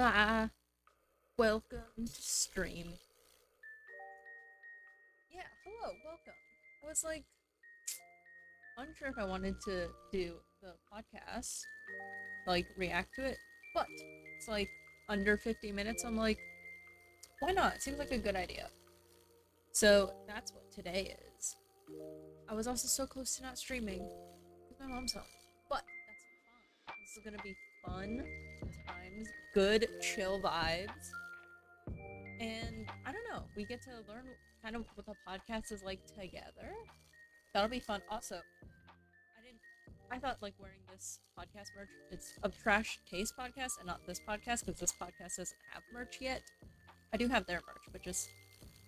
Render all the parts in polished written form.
Ah, welcome to stream. Yeah, hello, welcome. I was like unsure if I wanted to do the podcast, like react to it, but it's like under 50 minutes. I'm like, why not? It seems like a good idea. So that's what today is. I was also so close to not streaming because my mom's home, but that's fine. This is gonna be fun times, good chill vibes. And I don't know, we get to learn kind of what the podcast is like together. That'll be fun. Also, I thought like wearing this podcast merch, it's a Trash Taste podcast and not this podcast because this podcast doesn't have merch yet. I do have their merch, but just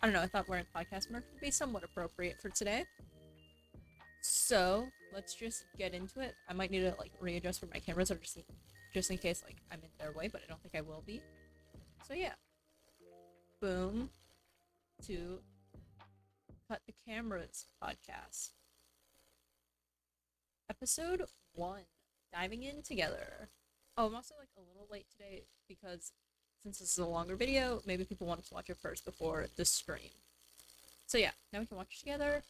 I don't know. I thought wearing podcast merch would be somewhat appropriate for today. So let's just get into it. I might need to like readjust for my cameras or just in case like I'm in their way, but I don't think I will be. So yeah, boom to Cut the Cameras podcast. Episode 1. Diving in together. Oh, I'm also like a little late today because since this is a longer video, maybe people wanted to watch it first before the stream. So yeah, now we can watch it together.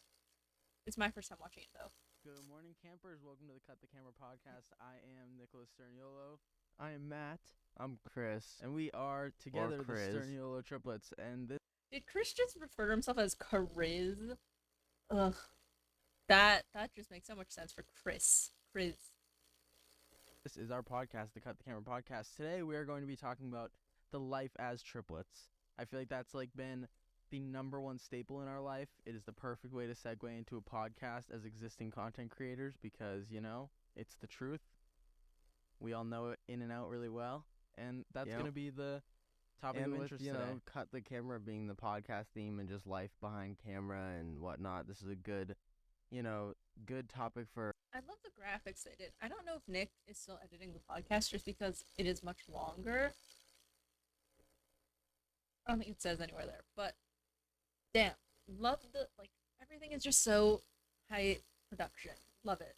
It's my first time watching it though. Good morning, campers. Welcome to the Cut the Camera podcast. I am Nicholas Sturniolo. I am Matt. I'm Chris. And we are together the Sturniolo Triplets. And this Did Chris just refer to himself as Chris? Ugh. That just makes so much sense for Chris. is our podcast, the Cut the Camera podcast. Today we are going to be talking about the life as triplets. I feel like that's like been the number one staple in our life. It is the perfect way to segue into a podcast as existing content creators because, you know, it's the truth. We all know it in and out really well. And that's going to be the topic of interest today. Cut the Camera being the podcast theme and just life behind camera and whatnot. This is a good, good topic for. I love the graphics they did. I don't know if Nick is still editing the podcast just because it is much longer. I don't think it says anywhere there, but damn, love the like everything is just so high production. Love it.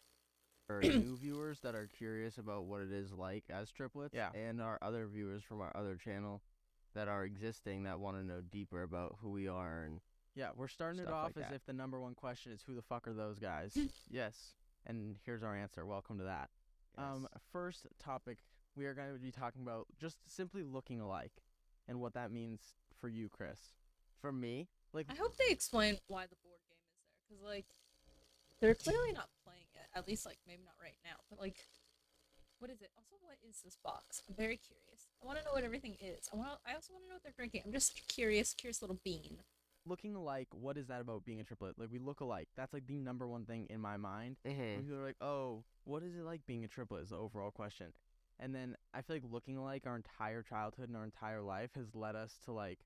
For new viewers that are curious about what it is like as triplets, Yeah. and our other viewers from our other channel that are existing that want to know deeper about who we are and Yeah, we're starting it Stuff off like as that. if the number one question is who the fuck are those guys? yes, And here's our answer. Welcome to that. First topic, we are going to be talking about just simply looking alike and what that means for you, Chris. for me, Like, I hope they explain why the board game is there, because like they're clearly not playing it. At least like maybe not right now. But like, what is it? Also, what is this box? I'm very curious. I want to know what everything is. I also want to know what they're drinking. I'm just curious little bean. looking alike, what is that about being a triplet? Like, we look alike. That's like the number one thing in my mind. When people are like, oh, what is it like being a triplet is the overall question. And then I feel like looking alike our entire childhood and our entire life has led us to like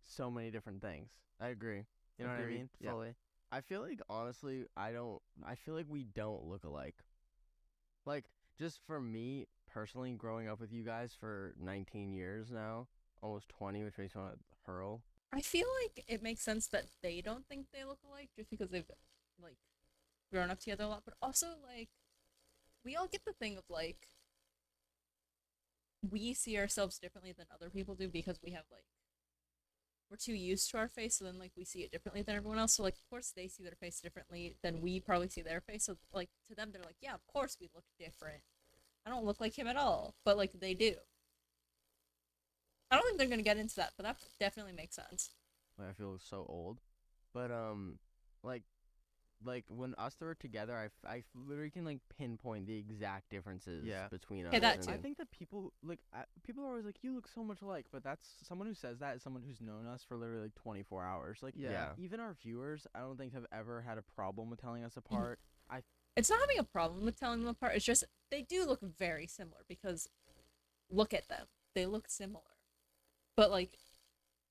so many different things. I agree. You know what I Agreed, mean? fully. I feel like honestly, I feel like we don't look alike. Like just for me personally, growing up with you guys for 19 years now, almost 20, which makes me want to hurl. I feel like it makes sense that they don't think they look alike just because they've like grown up together a lot, but also like we all get the thing of like we see ourselves differently than other people do because we have like we're too used to our face, so then like we see it differently than everyone else. So like of course they see their face differently than we probably see their face. So like to them they're like, yeah, of course we look different. I don't look like him at all, but like they do. I don't think they're gonna get into that, but that definitely makes sense. Like I feel so old, but like when us three are together, I literally can like pinpoint the exact differences between us. Yeah, that and- too. I think that people like people are always like, you look so much alike, but that's someone who says that is someone who's known us for literally like 24 hours. Like, Yeah. even our viewers, I don't think have ever had a problem with telling us apart. It's not having a problem with telling them apart. It's just they do look very similar because look at them. They look similar. But like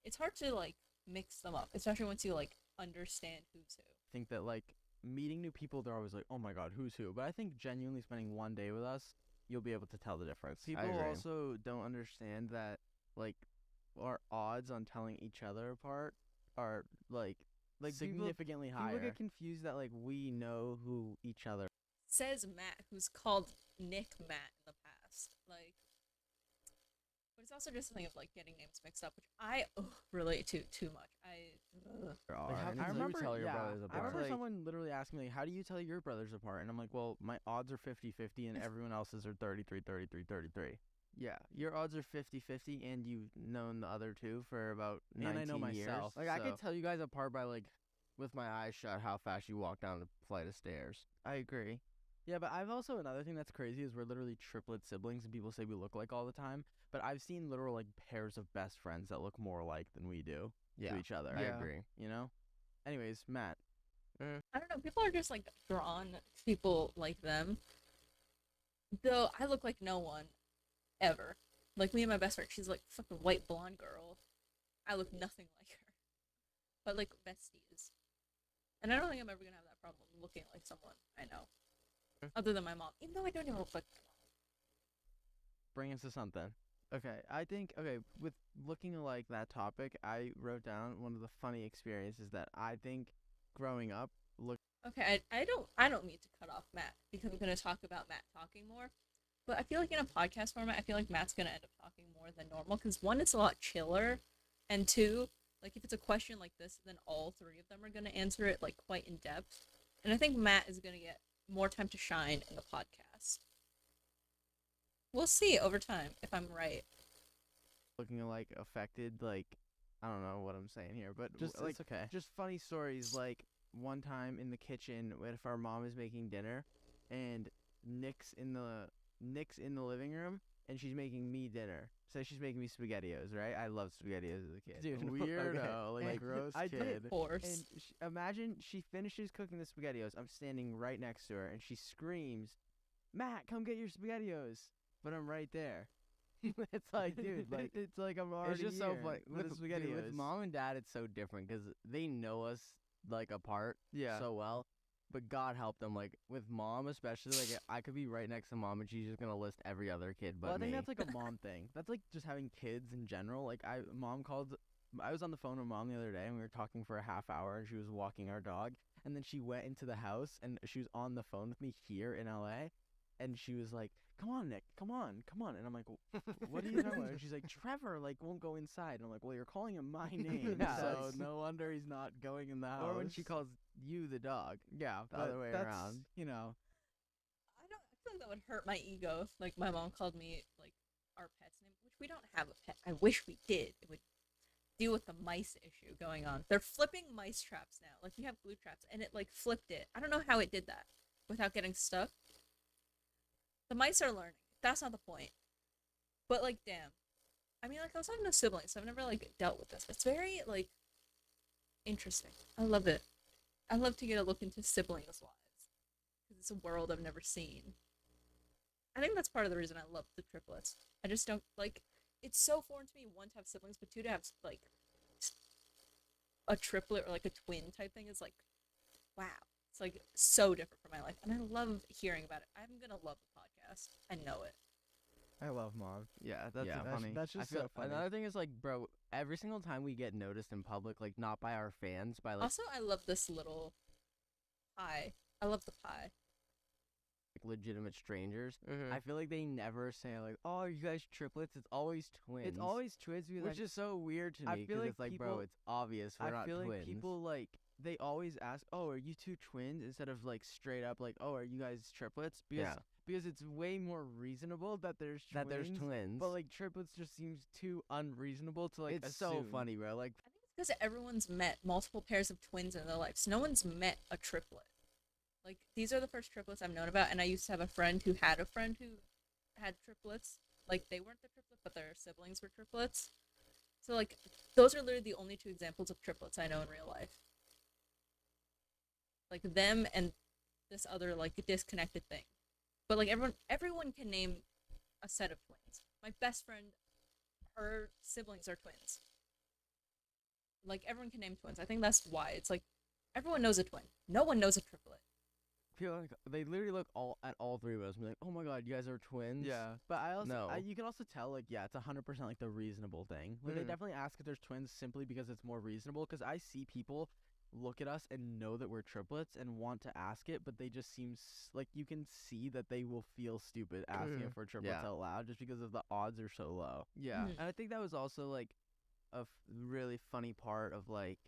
it's hard to like mix them up, especially once you like understand who's who. Think that like meeting new people, they're always like, oh my god, who's who? But I think genuinely spending one day with us, you'll be able to tell the difference. I People agree. also don't understand that like our odds on telling each other apart are like significantly higher. People get confused that like we know who each other. Says Matt, who's called Nick Matt in the past. Like but it's also just a thing of like getting names mixed up, which I relate to too much. are. Like, And I it's like you remember, tell your brothers I apart. remember Like, someone literally asking me, like, how do you tell your brothers apart? And I'm like, well, my odds are 50-50 and everyone else's are 33, 33, 33. yeah, your odds are 50-50, and you've known the other two for about 19 And I know years. myself, Like I so- could tell you guys apart by like with my eyes shut how fast you walk down the flight of stairs. I agree. Yeah, but I've also, another thing that's crazy is we're literally triplet siblings and people say we look like all the time. But I've seen literal like pairs of best friends that look more alike than we do Yeah, to each other. I agree. You know? Anyways, Matt. I don't know, people are just like drawn to people like them. Though I look like no one ever. Like me and my best friend, she's like fucking white blonde girl. I look nothing like her. But like besties. And I don't think I'm ever gonna have that problem looking like someone I know. Other than my mom. Even though I don't even look like my mom. Bring us to something. Okay, I think, with looking like that topic, I wrote down one of the funny experiences that I think growing up Okay, I don't mean to cut off Matt because I'm gonna talk about Matt talking more. But I feel like in a podcast format, I feel like Matt's gonna end up talking more than normal because one, it's a lot chiller, and two, like if it's a question like this, then all three of them are gonna answer it like quite in depth. And I think Matt is gonna get more time to shine in the podcast. We'll see over time if I'm right. looking like affected, like, I don't know what I'm saying here, but Just like, it's okay. just funny stories, like one time in the kitchen if our mom is making dinner and Nick's in the living room and she's making me dinner. So she's making me SpaghettiOs, right? I love SpaghettiOs as a kid. Dude, Weirdo, okay. like And gross I kid. did, Of course. And imagine she finishes cooking the SpaghettiOs. I'm standing right next to her, and she screams, "Matt, come get your SpaghettiOs!" But I'm right there. It's like, dude, like it's like I'm already It's just so here funny. with the Dude, SpaghettiOs. with mom and dad, it's so different because they know us like apart Yeah. so well. But God help them. Like with mom, especially, like I could be right next to mom and she's just gonna list every other kid but Well, I think me. that's like a mom thing. That's like just having kids in general. Like mom called I was on the phone with Mom the other day, and we were talking for a half hour, and she was walking our dog, and then she went into the house, and she was on the phone with me here in LA, and she was like, "Come on, Nick, come on, come on," and I'm like, "What are you talking about?" And she's like, "Trevor, like, won't go inside," and I'm like, "Well, you're calling him my name, Yeah. so no wonder he's not going in the house." Or when she calls you the dog. yeah, the but other way that's, around. you know, I feel like that would hurt my ego. If, like, my mom called me, like, our pet's name, which we don't have a pet. I wish we did. It would deal with the mice issue going on. They're flipping mice traps now. Like, we have glue traps, and it, like, flipped it. I don't know how it did that without getting stuck. The mice are learning. That's not the point. But, like, damn. I mean, like, I was having no siblings, so I've never, like, dealt with this. It's very, like, interesting. I love it. I love to get a look into siblings' lives. Because it's a world I've never seen. I think that's part of the reason I love the triplets. I just don't, like, it's so foreign to me, one, to have siblings, but two, to have, like, a triplet or, like, a twin type thing is, like, wow. It's, like, so different from my life. And I love hearing about it. I'm gonna love the podcast. I know it. I love Mom. Yeah, That's funny. That's I just feel so funny. another thing is like, bro, every single time we get noticed in public, like not by our fans, by like Also, I love this little pie. I love the pie. legitimate strangers, Mhm. I feel like they never say like, "Oh, are you guys triplets?" It's always twins. It's always twins because which is so weird to me. I feel 'cause like it's like, people- bro, it's obvious we're I not feel twins. like people like they always ask, "Oh, are you two twins?" instead of like straight up like, "Oh, are you guys triplets?" Because it's way more reasonable that there's twins. that there's twins. But like triplets just seems too unreasonable to like it's so assume. funny, bro. Like, I think it's because everyone's met multiple pairs of twins in their lives. No one's met a triplet. Like, these are the first triplets I've known about, and I used to have a friend who had triplets. Like, they weren't the triplet, but their siblings were triplets. So, like, those are literally the only two examples of triplets I know in real life. Like, them and this other, like, disconnected thing. But, like, everyone can name a set of twins. My best friend, her siblings are twins. Like, everyone can name twins. I think that's why. It's like, everyone knows a twin. No one knows a triplet. I feel like they literally look at all three of us and be like, "Oh my god, you guys are twins." Yeah, but I also No. you can also tell like it's 100% like the reasonable thing. Like they Mhm. definitely ask if there's twins simply because it's more reasonable. Because I see people look at us and know that we're triplets and want to ask it, but they just seem like you can see that they will feel stupid asking if we're triplets Yeah. out loud just because of the odds are so low. Yeah, Mhm. and I think that was also like a really funny part of like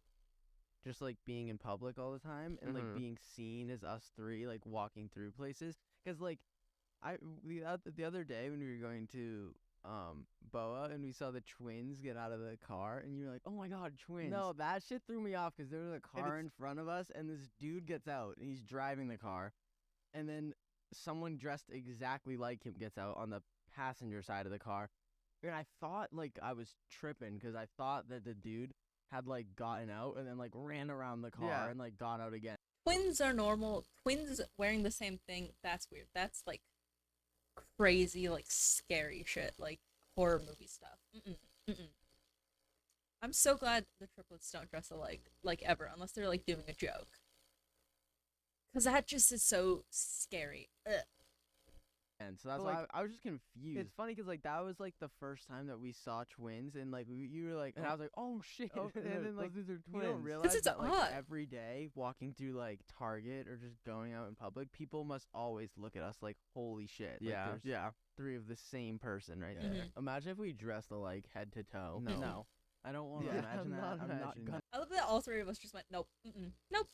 just like being in public all the time and like being seen as us three like walking through places. Because like the other day when we were going to Boa and we saw the twins get out of the car and you were like, "Oh my god, twins." No, that shit threw me off because there was a car in front of us and this dude gets out and he's driving the car, and then someone dressed exactly like him gets out on the passenger side of the car, and I thought like I was tripping because I thought that the dude had like gotten out and then like ran around the car and like got out again. Twins are normal. Twins wearing the same thing, that's weird. That's, like, crazy, like, scary shit. Like, horror movie stuff. I'm so glad the triplets don't dress alike, like, ever, unless they're, like, doing a joke. Because that just is so scary. Ugh. And so that's But, why like, I was just confused. It's funny because like that was like the first time that we saw twins and like you were like, and I was like, "Oh shit!" oh, and then like those are you twins. don't realize it's that like odd. every day walking through like Target or just going out in public, people must always look at us like, "Holy shit!" Like, Yeah. there's three of the same person right Yeah. there. Imagine if we dressed alike head to toe. No, I don't want to Yeah, imagine I'm that. not I'm not imagining gonna I love that all three of us just went, nope, nope,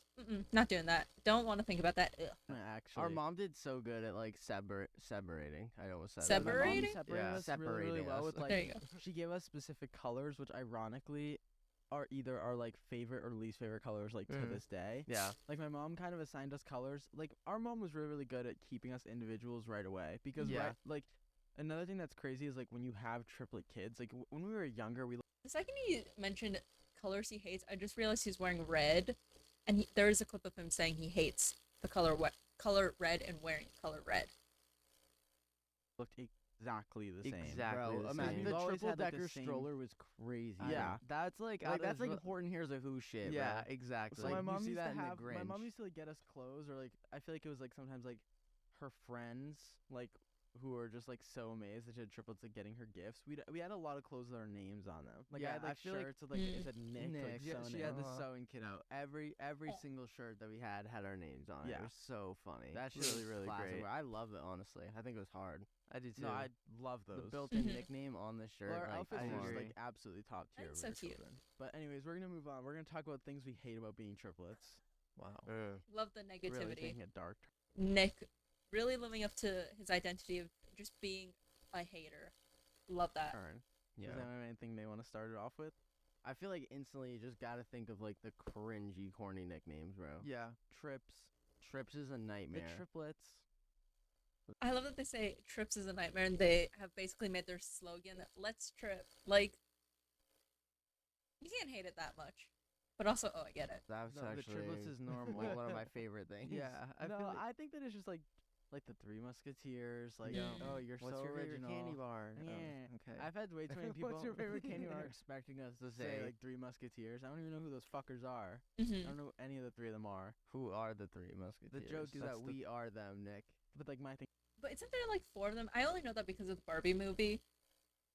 not doing that. Don't want to think about that. Ugh. actually. Our mom did so good at like separating. I almost said Yeah, my mom Separating? separated Yeah, us really, really separating well us. with like There you go. she gave us specific colors, which ironically are either our like favorite or least favorite colors like to Mhm. this day. Yeah. Like my mom kind of assigned us colors. Like our mom was really, really good at keeping us individuals right away because Yeah. like another thing that's crazy is like when you have triplet kids, like when we were younger, we The second he mentioned colors he hates, I just realized he's wearing red, and there is a clip of him saying he hates the color red and wearing color red. looked exactly the same. Bro, the imagine same. the We've always triple had, like, the decker same- stroller was crazy. Yeah, that's like Like that's like what important here's a who shit. Yeah, bro. exactly. So So like, my you mom see used that to in the have my mom Grinch. used to like get us clothes or like I feel like it was like sometimes like her friends like who were just like so amazed that she had triplets, like getting her gifts. We had a lot of clothes with our names on them. Like I Yeah, had like I feel like- shirts with like it said Nick, like Nick, sewn she in. had the Uh-huh. sewing kit out. Every Oh. single shirt that we had our names on it. Yeah. It was so funny. That's It was really, really classic. great. I love it, honestly. I think it was hard. I do too. No, I love those. The built-in Mhm. nickname on the shirt. Well, our like, outfits come were on. just agree. like absolutely top I tier. think with so our too. children. But anyways, we're gonna move on. We're gonna talk about things we hate about being triplets. Wow. Love the Really negativity. taking it dark. Nick really living up to his identity of just being a hater. Love that. Turn. Yeah. Does anyone have anything they want to start it off with? I feel like instantly you just gotta think of like the cringy, corny nicknames, bro. Yeah, trips. Trips is a nightmare. The triplets. I love that they say trips is a nightmare and they have basically made their slogan let's trip. Like, you can't hate it that much. But also, oh, I get it. That's No, the actually triplets is normal. like, one of my favorite things. Yeah, I no, feel like- I think that it's just like the Three Musketeers. Like, Yeah. oh, you're What's so your favorite original. candy bar? Yeah. Okay. I've had way too many people. What's your favorite candy bar? Expecting us to say say like Three Musketeers. I don't even know who those fuckers are. Mm-hmm. I don't know who any of the three of them are. who are the Three Musketeers? joke is is that the- we are them, Nick. But like my thing. But isn't there like 4 of them? I only know that because of the Barbie movie,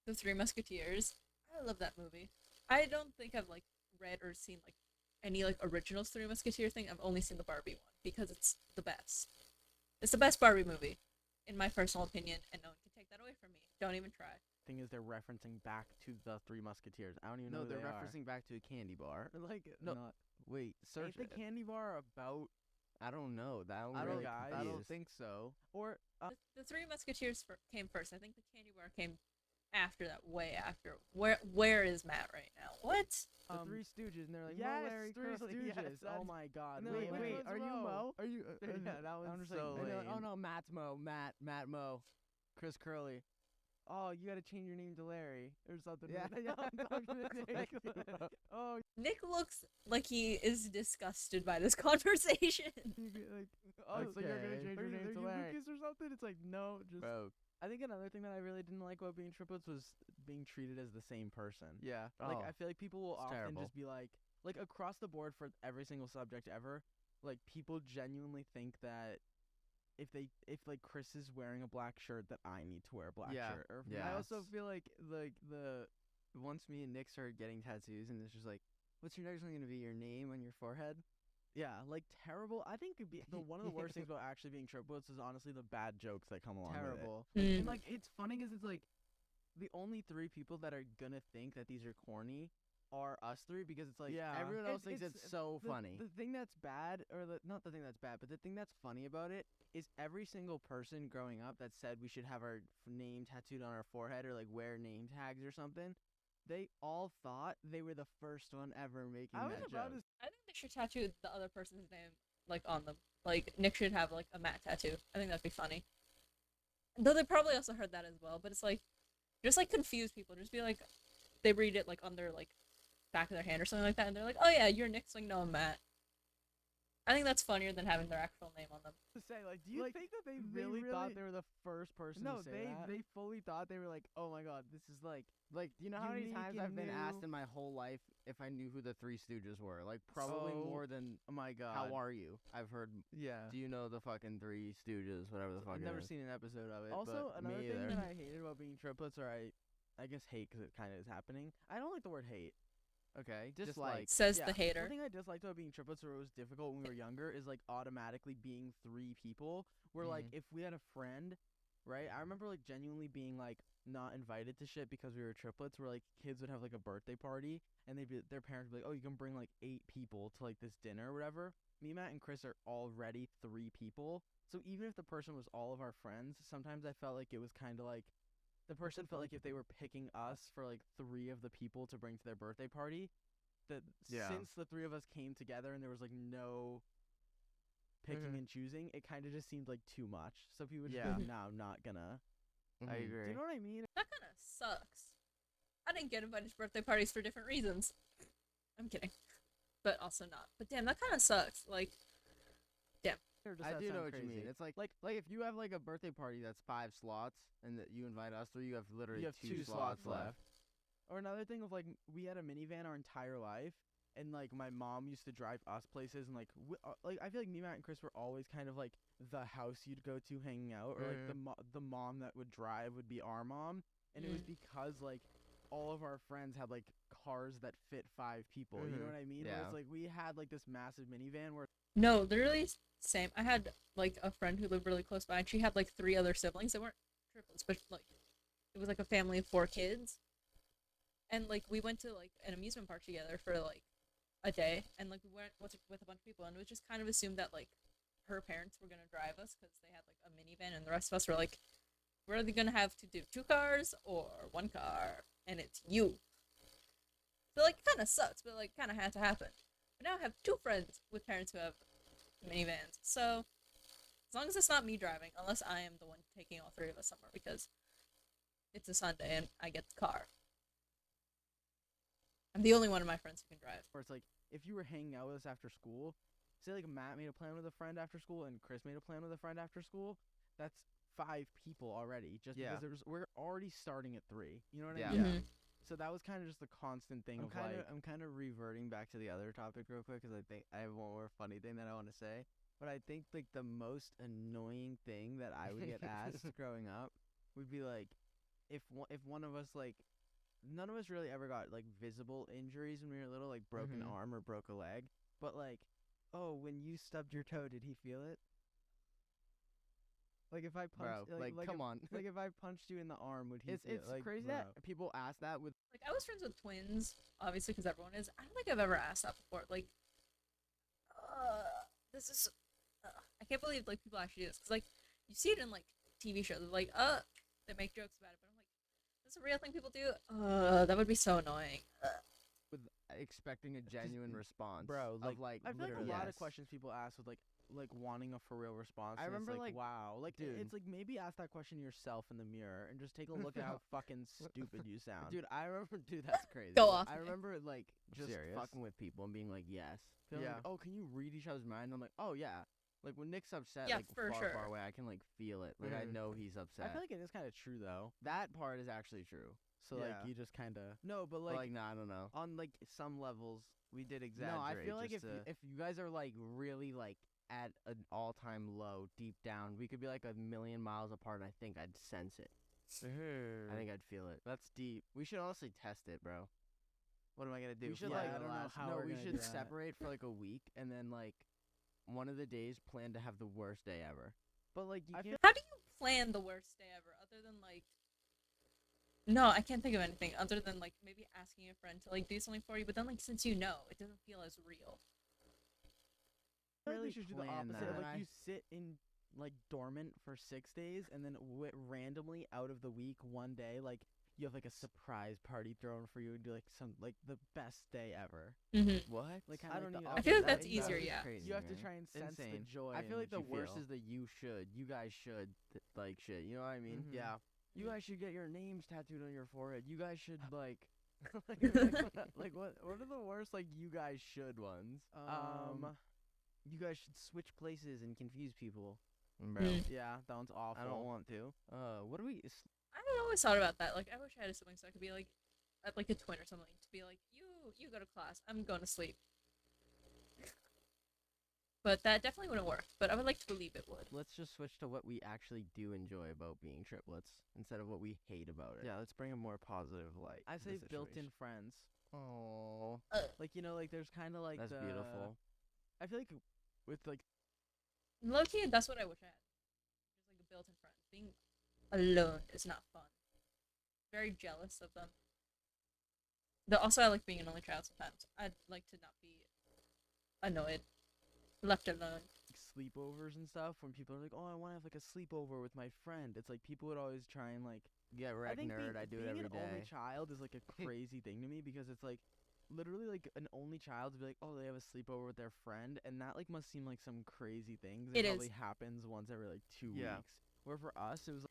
The Three Musketeers. I love that movie. I don't think I've like read or seen like any like original Three Musketeer thing. I've only seen the Barbie one because it's the best. It's the best Barbie movie, in my personal opinion, and no one can take that away from me. Don't even try. Thing is, they're referencing back to the Three Musketeers. I don't even know No, who they're they referencing back to a candy bar. are. Like No, not. Wait, search Ain't the it. candy bar about I don't know. That I really don't confused. I don't think so. Or The Three Musketeers came first. I think the candy bar came after that, way after. Where is Matt right now? What? The Three Stooges, and they're like, Mo, yes, Larry, Three Curly. Stooges. Yes, Oh that's- my God! and they're like, Wait, wait, which are one's you Mo? Are you? Yeah, that was I'm just so like, and they're like, oh lame. no, Matt's Mo, Matt Mo, Chris Curly. Oh, you gotta change your name to Larry or something. Yeah, yeah, I'm talking to Nick. Oh, Nick looks like he is disgusted by this conversation. you get, like, oh, so you're gonna Okay. change Are your you- name are to you Larry or something? It's like no, just. Bro, I think another thing that I really didn't like about being triplets was being treated as the same person. yeah. Like Oh, I feel like people will it's often terrible. just be like across the board for every single subject ever, like people genuinely think that if like Chris is wearing a black shirt that I need to wear a black Yeah. shirt. Or Yeah. I also feel like the once me and Nick started getting tattoos, and it's just like, what's your next one gonna be? Your name on your forehead? yeah, like terrible. I think one of the worst things about actually being triplets is honestly the bad jokes that come along with it. Terrible. Mm. And like it's funny because it's like the only 3 people that are gonna think that these are corny are us 3 because it's like yeah. Everyone else thinks it's so the, funny. The thing that's bad, or not the thing that's bad, but the thing that's funny about it is every single person growing up that said we should have our name tattooed on our forehead or like wear name tags or something, they all thought they were the first one ever making I was that about joke. I think they should tattoo the other person's name like on them. Like Nick should have like a Matt tattoo. I think that'd be funny. Though they probably also heard that as well, but it's like just like confuse people. Just be like they read it like on their like back of their hand or something like that, and they're like, "Oh yeah, you're Nick's like no, I'm Matt." I think that's funnier than having their actual name on them. To say like, do you Like, think that they they really thought really- they were the first person No, to say that? they fully thought they were like, oh my God, this is like you know how many unique times and I've been asked new. in my whole life if I knew who the Three Stooges were? Like probably So- more than oh my God. how are you? I've heard. Yeah. Do you know the fucking Three Stooges? Whatever the fuck. I've it never is. seen an episode of it. Also, but another me thing either. that I hated about being triplets, or I guess hate because it kind of is happening. I don't like the word hate. Okay, Dislike. Says Yeah. the hater. One thing I disliked about being triplets, or it was difficult when we were younger, is like automatically being 3 people. Where like Mhm. if we had a friend, right? I remember like genuinely being like not invited to shit because we were triplets. Where like kids would have like a birthday party, and their parents would be like, oh, you can bring like 8 people to like this dinner or whatever. Me, Matt, and Chris are already 3 people. So even if the person was all of our friends, sometimes I felt like it was kind of like the person felt like if they were picking us for like 3 of the people to bring to their birthday party, that Yeah. since the 3 of us came together and there was like no picking Mhm. and choosing, it kind of just seemed like too much. So people would just Yeah. be like, no, I'm not gonna. I Mhm. Do agree. you know what I mean? That kind of sucks. I didn't get invited to birthday parties for different reasons. I'm kidding, but also not. But damn, that kind of sucks. Like, Or does I that do know sound what you mean. crazy? It's like if you have like a birthday party that's 5 slots and that you invite us 3, you have literally you have 2 2 slots left. Or another thing of like we had a minivan our entire life, and like my mom used to drive us places, and like I feel like me, Matt, and Chris were always kind of like the house you'd go to hanging out, or like the mom that would drive would be our mom, and it was because like all of our friends had like cars that fit 5 people. You know what I mean? Where Yeah. it's like we had like this massive minivan where No, literally same. I had like a friend who lived really close by, and she had like 3 other siblings. They weren't triplets, but like it was like a family of 4 kids. And like we went to like an amusement park together for like a day, and like we went with a bunch of people, and it was just kind of assumed that like her parents were gonna drive us because they had like a minivan, and the rest of us were like, we're either gonna have to do 2 cars or 1 car, and it's you. So like, it kind of sucks, but like, kind of had to happen. But now I have 2 friends with parents who have minivans, so as long as it's not me driving, unless I am the one taking all 3 of us somewhere because it's a Sunday and I get the car. I'm the only one of my friends who can drive. it's like if you were hanging out with us after school, say like Matt made a plan with a friend after school and Chris made a plan with a friend after school, that's 5 people already. Just Yeah. because we're already starting at 3. You know what Yeah. I mean? Mhm. So that was kind of just the constant thing I'm kind of reverting back to the other topic real quick because I think I have one more funny thing that I want to say. But I think like the most annoying thing that I would get asked growing up would be like, if one of us like, none of us really ever got like visible injuries when we were little, like broken arm or broke a leg. But like, oh, when you stubbed your toe, did he feel it? Like if I punched, Bro, like, come if, on. like if I punched you in the arm, would he It's feel it? Like, crazy bro. that people ask that with Like, I was friends with twins, obviously, because everyone is. I don't think I've ever asked that before. Like, this is. I can't believe like people actually do this because like you see it in like TV shows. Like, they make jokes about it, but I'm like, this is a real thing people do. That would be so annoying. with expecting a genuine response. Bro, of, like I feel like a literally, lot yes. of questions people ask with like wanting a for real response. I and it's remember, like, wow, like dude. it's like maybe ask that question yourself in the mirror and just take a look at how fucking stupid you sound. Dude, I remember, dude, that's crazy. Go but off, I Nick. remember like just Serious? fucking with people and being like, yes. Feeling Yeah. like, oh, can you read each other's mind? I'm like, oh yeah. Like when Nick's upset, Yeah, like for far, sure. far away, I can like feel it. Like I Mhm. know he's I upset. feel like it is kind of true though. That part is actually true. So like Yeah. you just kind of No, but But, like, no, I don't know. on like some levels, we did exaggerate. No, I feel like just if you guys are like really like at an all-time low deep down, we could be like a million miles apart. And I think I'd sense it. I think I'd feel it. that's deep. We should honestly test it, bro. what am I gonna do? We should Yeah, like I don't know how no, we're we gonna should do that. separate for like a week and then like one of the days plan to have the worst day ever. But like, you I can't. How do you plan the worst day ever other than like? No, I can't think of anything other than like maybe asking a friend to like do something for you, but then like since you know, it doesn't feel as real. I feel like we really should do the plan opposite. that. Like I- you sit in like dormant for 6 days, and then randomly out of the week, one day, like you have like a surprise party thrown for you, and do like some like the best day ever. Mm-hmm. What? Like I kinda don't the even. I feel like opposite. that's easier, just yeah. Crazy, You have to man. try and sense the Insane. joy. I in feel like what the you worst feel. is the you should. You guys should like shit. You know what I mean? Mhm. Yeah. You Mm. guys should get your names tattooed on your forehead. You guys should like like what are the worst like you guys should ones? You guys should switch places and confuse people. Bro. Mm. Yeah, that one's awful. I don't want to. What do we I always thought about that. Like, I wish I had a sibling so I could be like a twin or something. To be like, you go to class. I'm going to sleep. But that definitely wouldn't work. But I would like to believe it would. let's just switch to what we actually do enjoy about being triplets instead of what we hate about it. Yeah, let's bring a more positive light. I to say the built-in situation. friends. Oh, Like like there's kind of like that's the, beautiful. I feel like with like Low key, that's what I wish I had. Just like a built-in friend. Being alone is not fun. Very jealous of them. Also, I like being an only child sometimes. I'd like to not be annoyed, left alone. sleepovers and stuff, when people are like, oh, I want to have like a sleepover with my friend. It's like people would always try and like. Get I wrecked, think nerd. I do it being every an only day. child is like a crazy thing to me because it's like literally like an only child to be like, oh, they have a sleepover with their friend, and that like must seem like some crazy thing. 'Cause It is. probably happens once every like 2 Yeah. weeks. Where for us it was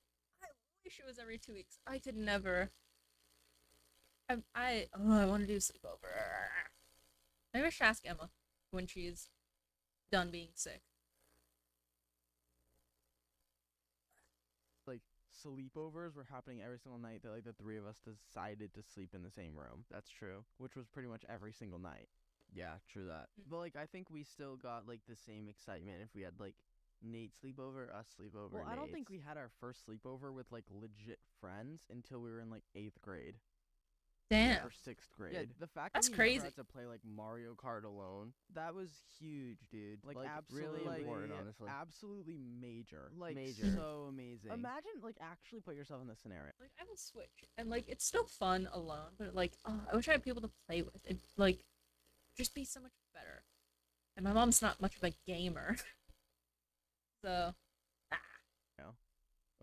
I wish it was every 2 weeks. I could never. I want to do sleepover. Maybe I should ask Emma when she's done being sick. like sleepovers were happening every single night that like the 3 of us decided to sleep in the same room. That's true. Which was pretty much every single night. Yeah, true that. But like I think we still got like the same excitement if we had like Nate sleepover, us sleepover. Well, I don't think Nate's. we had our first sleepover with like legit friends until we were in like 8th grade Damn. or 6th grade. Yeah, the fact That's that we never crazy. had to play like Mario Kart alone, That was huge, dude. Like, really absolutely important, honestly. Absolutely major. Like Major. so amazing. Imagine like actually put yourself in this scenario. Like I have a Switch, and like it's still fun alone, but like I wish I had people to play with. It like just be so much better. And my mom's not much of a gamer, so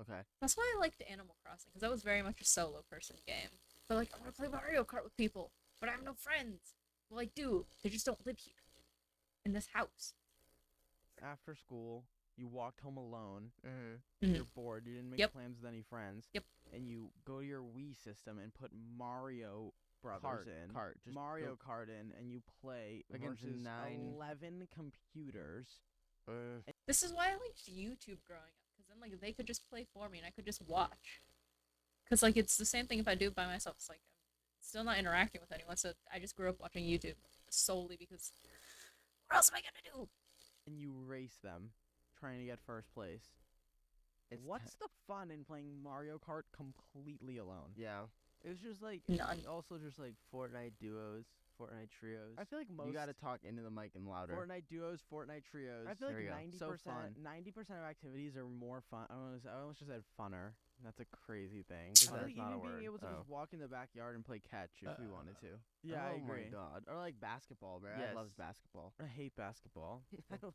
Okay. that's why I liked Animal Crossing, because that was very much a solo person game. But like I want to play Mario Kart with people, but I have no friends. Well, I do. They just don't live here in this house. After school, you walked home alone. Mm-hmm. Mhm. You're bored. You didn't make Yep. plans with any friends. Yep. And you go to your Wii system and put Mario Brothers in. Kart. Just Mario Kart in, and you play Against versus 9 11 computers. This is why I liked YouTube growing up, because then like they could just play for me and I could just watch. Because like it's the same thing if I do it by myself. It's like I'm still not interacting with anyone, so I just grew up watching YouTube solely because what else am I gonna do? And you race them, trying to get first place. It's What's the fun in playing Mario Kart completely alone? Yeah. It was just like None. Also, just like Fortnite duos, Fortnite trios. I feel like most you gotta talk into the mic and louder. Fortnite duos, Fortnite trios. I feel There like you go. 90% So fun. 90% of activities are more fun. I almost just said funner. That's a crazy thing. Is I feel that like not a even being word? able to Oh. just walk in the backyard and play catch if we wanted to. Yeah, oh I agree. my god. Or like basketball, bro. Yes. I love basketball. I hate basketball. I love That's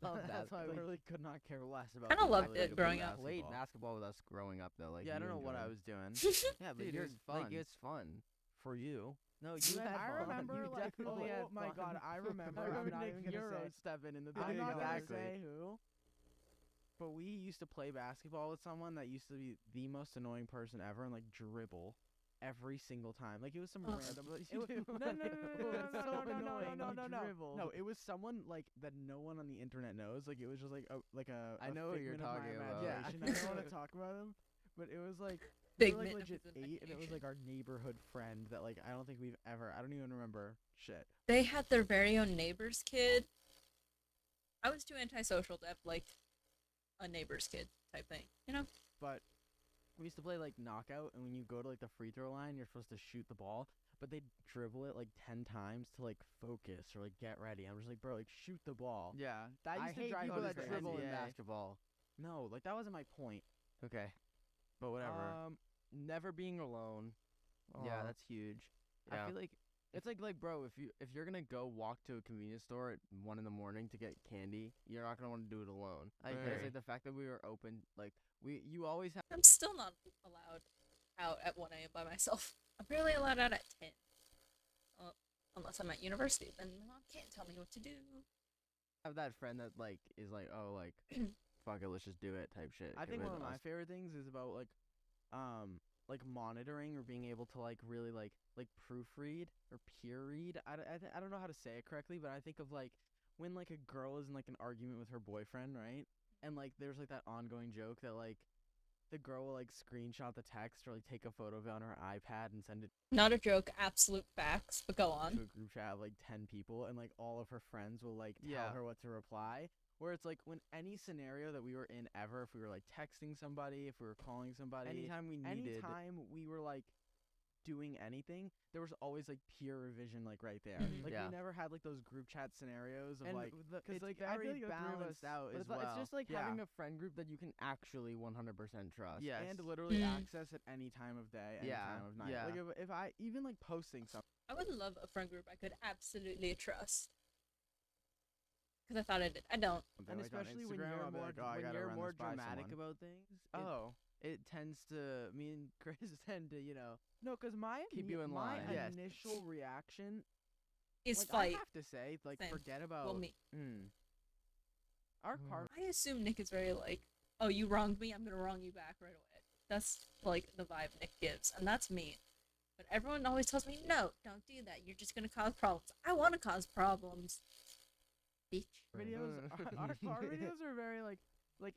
why I basketball. literally could not care less about. Kinda the loved ability it to growing play up. Played basketball. basketball with us growing up though. Like Yeah, I you don't know what I enjoyed. was doing. Yeah, but Dude, it it was was fun. like it's fun. For you. No, you had I fun. remember, You like, definitely had oh my fun. god, I remember. I I'm remember not Nick even gonna Euro say. stepping in the I'm not gonna exactly. say who. But we used to play basketball with someone that used to be the most annoying person ever and like dribble every single time. Like it was some Ugh. random. It was, No, it was someone like that no one on the internet knows. Like it was just like a I know who you're figment of my talking about. imagination. Yeah. I don't want to talk about him, but it was like we were Figment like of legit his 8, and it was like our neighborhood friend that like I don't think we've ever. I don't even remember shit. They had their very own neighbor's kid. I was too antisocial to have like a neighbor's kid type thing, you know? But we used to play like knockout, and when you go to like the free throw line, you're supposed to shoot the ball, but they dribble it like 10 times to like focus or like get ready. I'm just like, bro, like shoot the ball. yeah, that I used to hate drive people me that crazy. dribble in NBA. basketball. No, like that wasn't my point. Okay, but whatever. Never being alone. Yeah, Aw. that's huge. I Yeah. feel like It's like, bro, if you're gonna go walk to a convenience store at 1 in the morning to get candy, you're not gonna want to do it alone. I And agree. It's like the fact that we were open, like you always have. I'm still not allowed out at 1 a.m. by myself. I'm barely allowed out at 10. Unless I'm at university, then my mom can't tell me what to do. Have that friend that like is like, oh, like fuck it, let's just do it type shit. I Get think rid one of my us. favorite things is about like monitoring or being able to like really like proofread or peer read. I don't know how to say it correctly, but I think of like when like a girl is in like an argument with her boyfriend, right? And like there's like that ongoing joke that like the girl will like screenshot the text or like take a photo of it on her iPad and send it Not a joke, absolute facts, but go to on. a group chat of like 10 people, and like all of her friends will like tell Yeah. her what to reply. Where it's like when any scenario that we were in ever, if we were like texting somebody, if we were calling somebody, Anytime we needed. anytime we were like doing anything, there was always like peer revision like right there. Mhm. Like Yeah. we never had like those group chat scenarios of And like it's like I feel very like the three of balanced us- out but as well. it's just like Yeah. having a friend group that you can actually 100% trust. Yes. And And literally Mm. access at any time of day, any Yeah, time of night. yeah. Like if I even like posting something. I would love a friend group I could absolutely trust. Because I thought I did. I don't. And like, on especially when Instagram, you're I'll be more like, oh, I when gotta you're run more this by dramatic someone. about things. Oh. It tends to me and Chris tend to no, because my Keep you in my line. initial Yes. reaction Is like, fight. I have to say like Same. forget about Well, me. our Mm. car. I assume Nick is very like, oh, you wronged me, I'm gonna wrong you back right away. That's like the vibe Nick gives, and that's me. But everyone always tells me, no, don't do that. You're just gonna cause problems. I want to cause problems. Bitch. videos our car videos are very like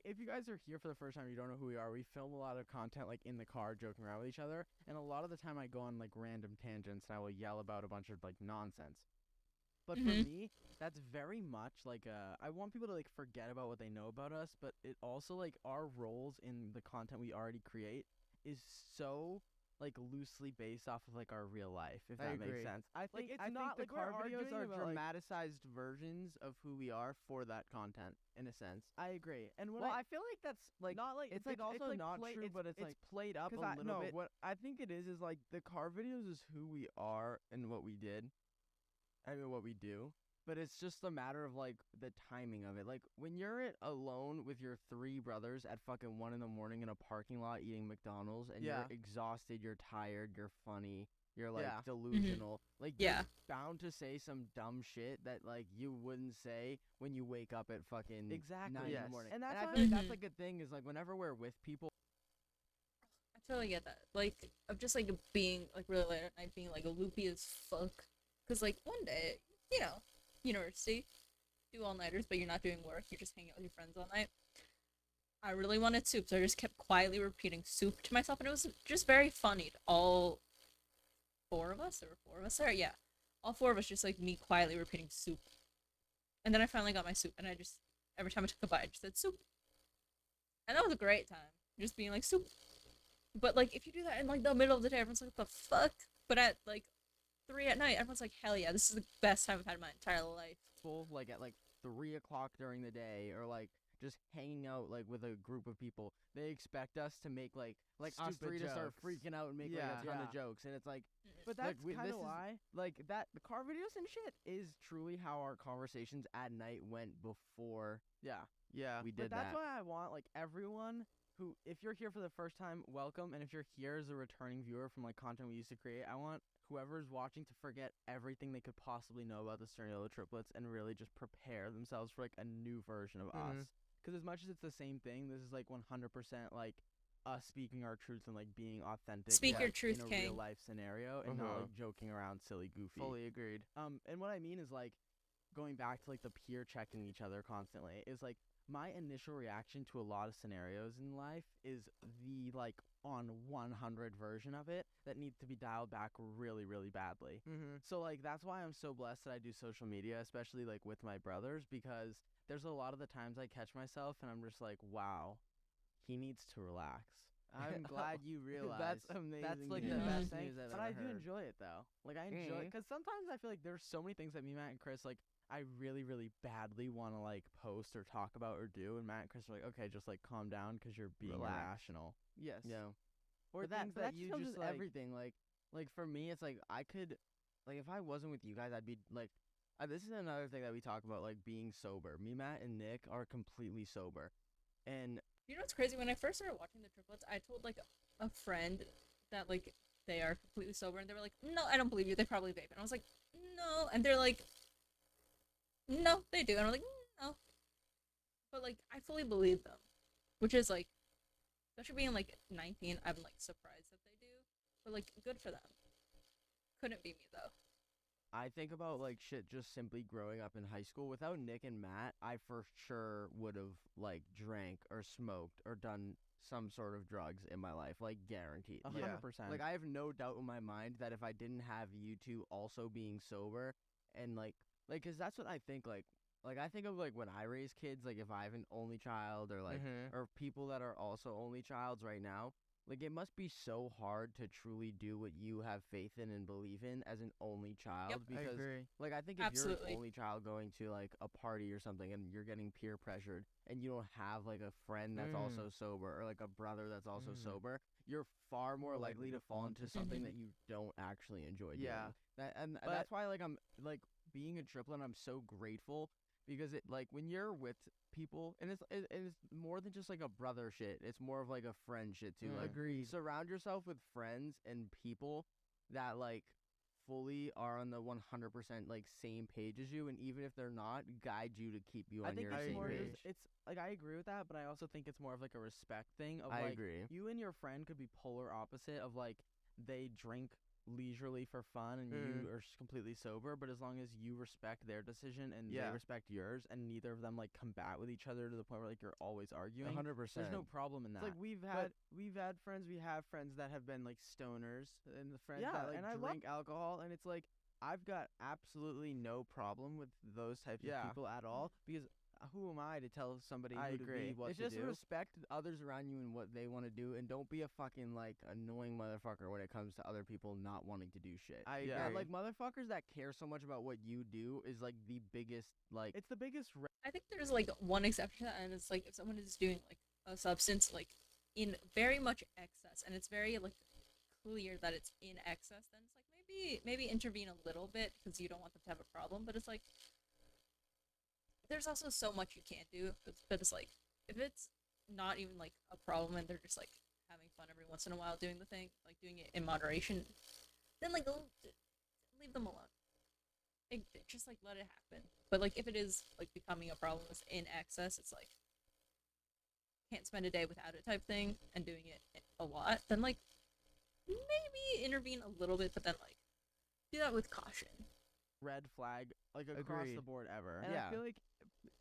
if you guys are here for the first time, you don't know who we are. We film a lot of content like in the car joking around with each other, and a lot of the time I go on like random tangents and I will yell about a bunch of like nonsense. But for me, that's very much like I want people to like forget about what they know about us, but it also like our roles in the content we already create is so like loosely based off of like our real life, if I that agree. makes sense. I think it's I not think the like we're car videos arguing are about, like- dramatized versions of who we are for that content, in a sense. I agree. And what Well, I feel like that's like not like it's like also not play- true, but it's like played up a because little no, bit. what I think it is like the car videos is who we are and what we did. I mean, what we do. But it's just a matter of like the timing of it. Like when you're alone with your 3 brothers at fucking 1 a.m. in a parking lot eating McDonald's and Yeah. you're exhausted, you're tired, you're funny, you're like Yeah. delusional. Like Yeah. you're bound to say some dumb shit that like you wouldn't say when you wake up at fucking 9 Exactly, in yes. the morning. And that's I why- feel like that's Mhm. like a thing is like whenever we're with people. I totally get that. Like, of just like being like really late at night, being like loopy as fuck. Cause like one day, you know, university, do all nighters, but you're not doing work. You're just hanging out with your friends all night. I really wanted soup, so I just kept quietly repeating soup to myself, and it was just very funny. To all 4 of us, there were 4 of us there, yeah. All 4 of us just like me quietly repeating soup. And then I finally got my soup, and I just every time I took a bite, I just said soup. And that was a great time, just being like soup. But like if you do that in like the middle of the day, everyone's like, what the fuck? But at like 3 at night, everyone's like, hell yeah, this is the best time I've had in my entire life. Full like at like 3 o'clock during the day or like just hanging out like with a group of people. They expect us to make like us Stupid 3 to start jokes. freaking out and make like Yeah. a ton Yeah. of jokes, and it's like But Like, that's we- kind this of is- why. like that the car videos and shit is truly how our conversations at night went before Yeah. Yeah. we But did that's that. why I want like everyone who, if you're here for the first time, welcome, and if you're here as a returning viewer from like content we used to create, I want whoever's watching to forget everything they could possibly know about the Sturniolo Triplets and really just prepare themselves for like a new version of us. Mhm. Because as much as it's the same thing, this is like 100% like us speaking our truth and like being authentic. Speak your like, truth, in a King. real life scenario and not Uh-huh. like joking around, silly, goofy. Fully agreed. And what I mean is like going back to like the peer checking each other constantly is like my initial reaction to a lot of scenarios in life is the like on 100 version of it that needs to be dialed back really, really badly. Mm-hmm. So like that's why I'm so blessed that I do social media, especially like with my brothers, because there's a lot of the times I catch myself and I'm just like, wow, he needs to relax. I'm glad you realized. That's amazing. That's like news. the best Thank- news I've but ever I do heard. enjoy it though. Like I enjoy it because sometimes I feel like there's so many things that me, Matt, and Chris like I really, really badly want to like post or talk about or do, and Matt and Chris are like, okay, just like calm down because you're being Relax. irrational. Yes. Yeah. Or But that, things but that that you comes just with like. everything. Like for me, it's like I could, like if I wasn't with you guys, I'd be like, this is another thing that we talk about, like being sober. Me, Matt, and Nick are completely sober, and You know what's crazy? When I first started watching the triplets, I told like a friend that like they are completely sober, and they were like, "No, I don't believe you. They probably vape." And I was like, "No," and they're like, "No, they do." And I'm like, "No," but like I fully believe them, which is like, especially being like 19, I'm like surprised that they do, but like good for them. Couldn't be me though. I think about like shit just simply growing up in high school. Without Nick and Matt, I for sure would have like drank or smoked or done some sort of drugs in my life, like guaranteed. 100%. Like I have no doubt in my mind that if I didn't have you two also being sober and like cuz that's what I think like I think of like when I raise kids, like if I have an only child or like Mhm. or people that are also only childs right now, like it must be so hard to truly do what you have faith in and believe in as an only child Yep. I because agree. like I think if you're Absolutely. an only child going to like a party or something and you're getting peer pressured and you don't have like a friend that's also sober or like a brother that's also sober, you're far more likely to fall into something that you don't actually enjoy Yeah. doing. And But- that's why like I'm like being a triplet, I'm so grateful because it like when you're with people and it's more than just like a brother shit. It's more of like a friend shit too. Like Agreed. surround yourself with friends and people that like fully are on the 100% like same page as you, and even if they're not, guide you to keep you I on think your it's same more page. just, it's like I agree with that, but I also think it's more of like a respect thing of I like agree. you and your friend could be polar opposite of like they drink leisurely for fun and you are completely sober, but as long as you respect their decision and Yeah. they respect yours and neither of them like combat with each other to the point where like you're always arguing, 100%. there's no problem in that. It's like we have friends that have been like stoners and the friends Yeah, that like and I love- drink alcohol, and it's like I've got absolutely no problem with those types Yeah. of people at all because who am I to tell somebody I who to agree. be, what It's to just do? respect others around you and what they want to do, and don't be a fucking like annoying motherfucker when it comes to other people not wanting to do shit. I Yeah. agree. Like motherfuckers that care so much about what you do is like the biggest like. It's the biggest. I think there's like one exception to that, and it's like if someone is doing like a substance like in very much excess, and it's very like clear that it's in excess, then it's like maybe intervene a little bit because you don't want them to have a problem. But it's like there's also so much you can't do. But it's like if it's not even like a problem and they're just like having fun every once in a while doing the thing, like doing it in moderation, then like leave them alone. Just like let it happen. But like if it is like becoming a problem it's in excess, it's like can't spend a day without it type thing and doing it a lot, then like maybe intervene a little bit, but then like do that with caution. Red flag, like across the Agreed. board ever. And Yeah. I feel like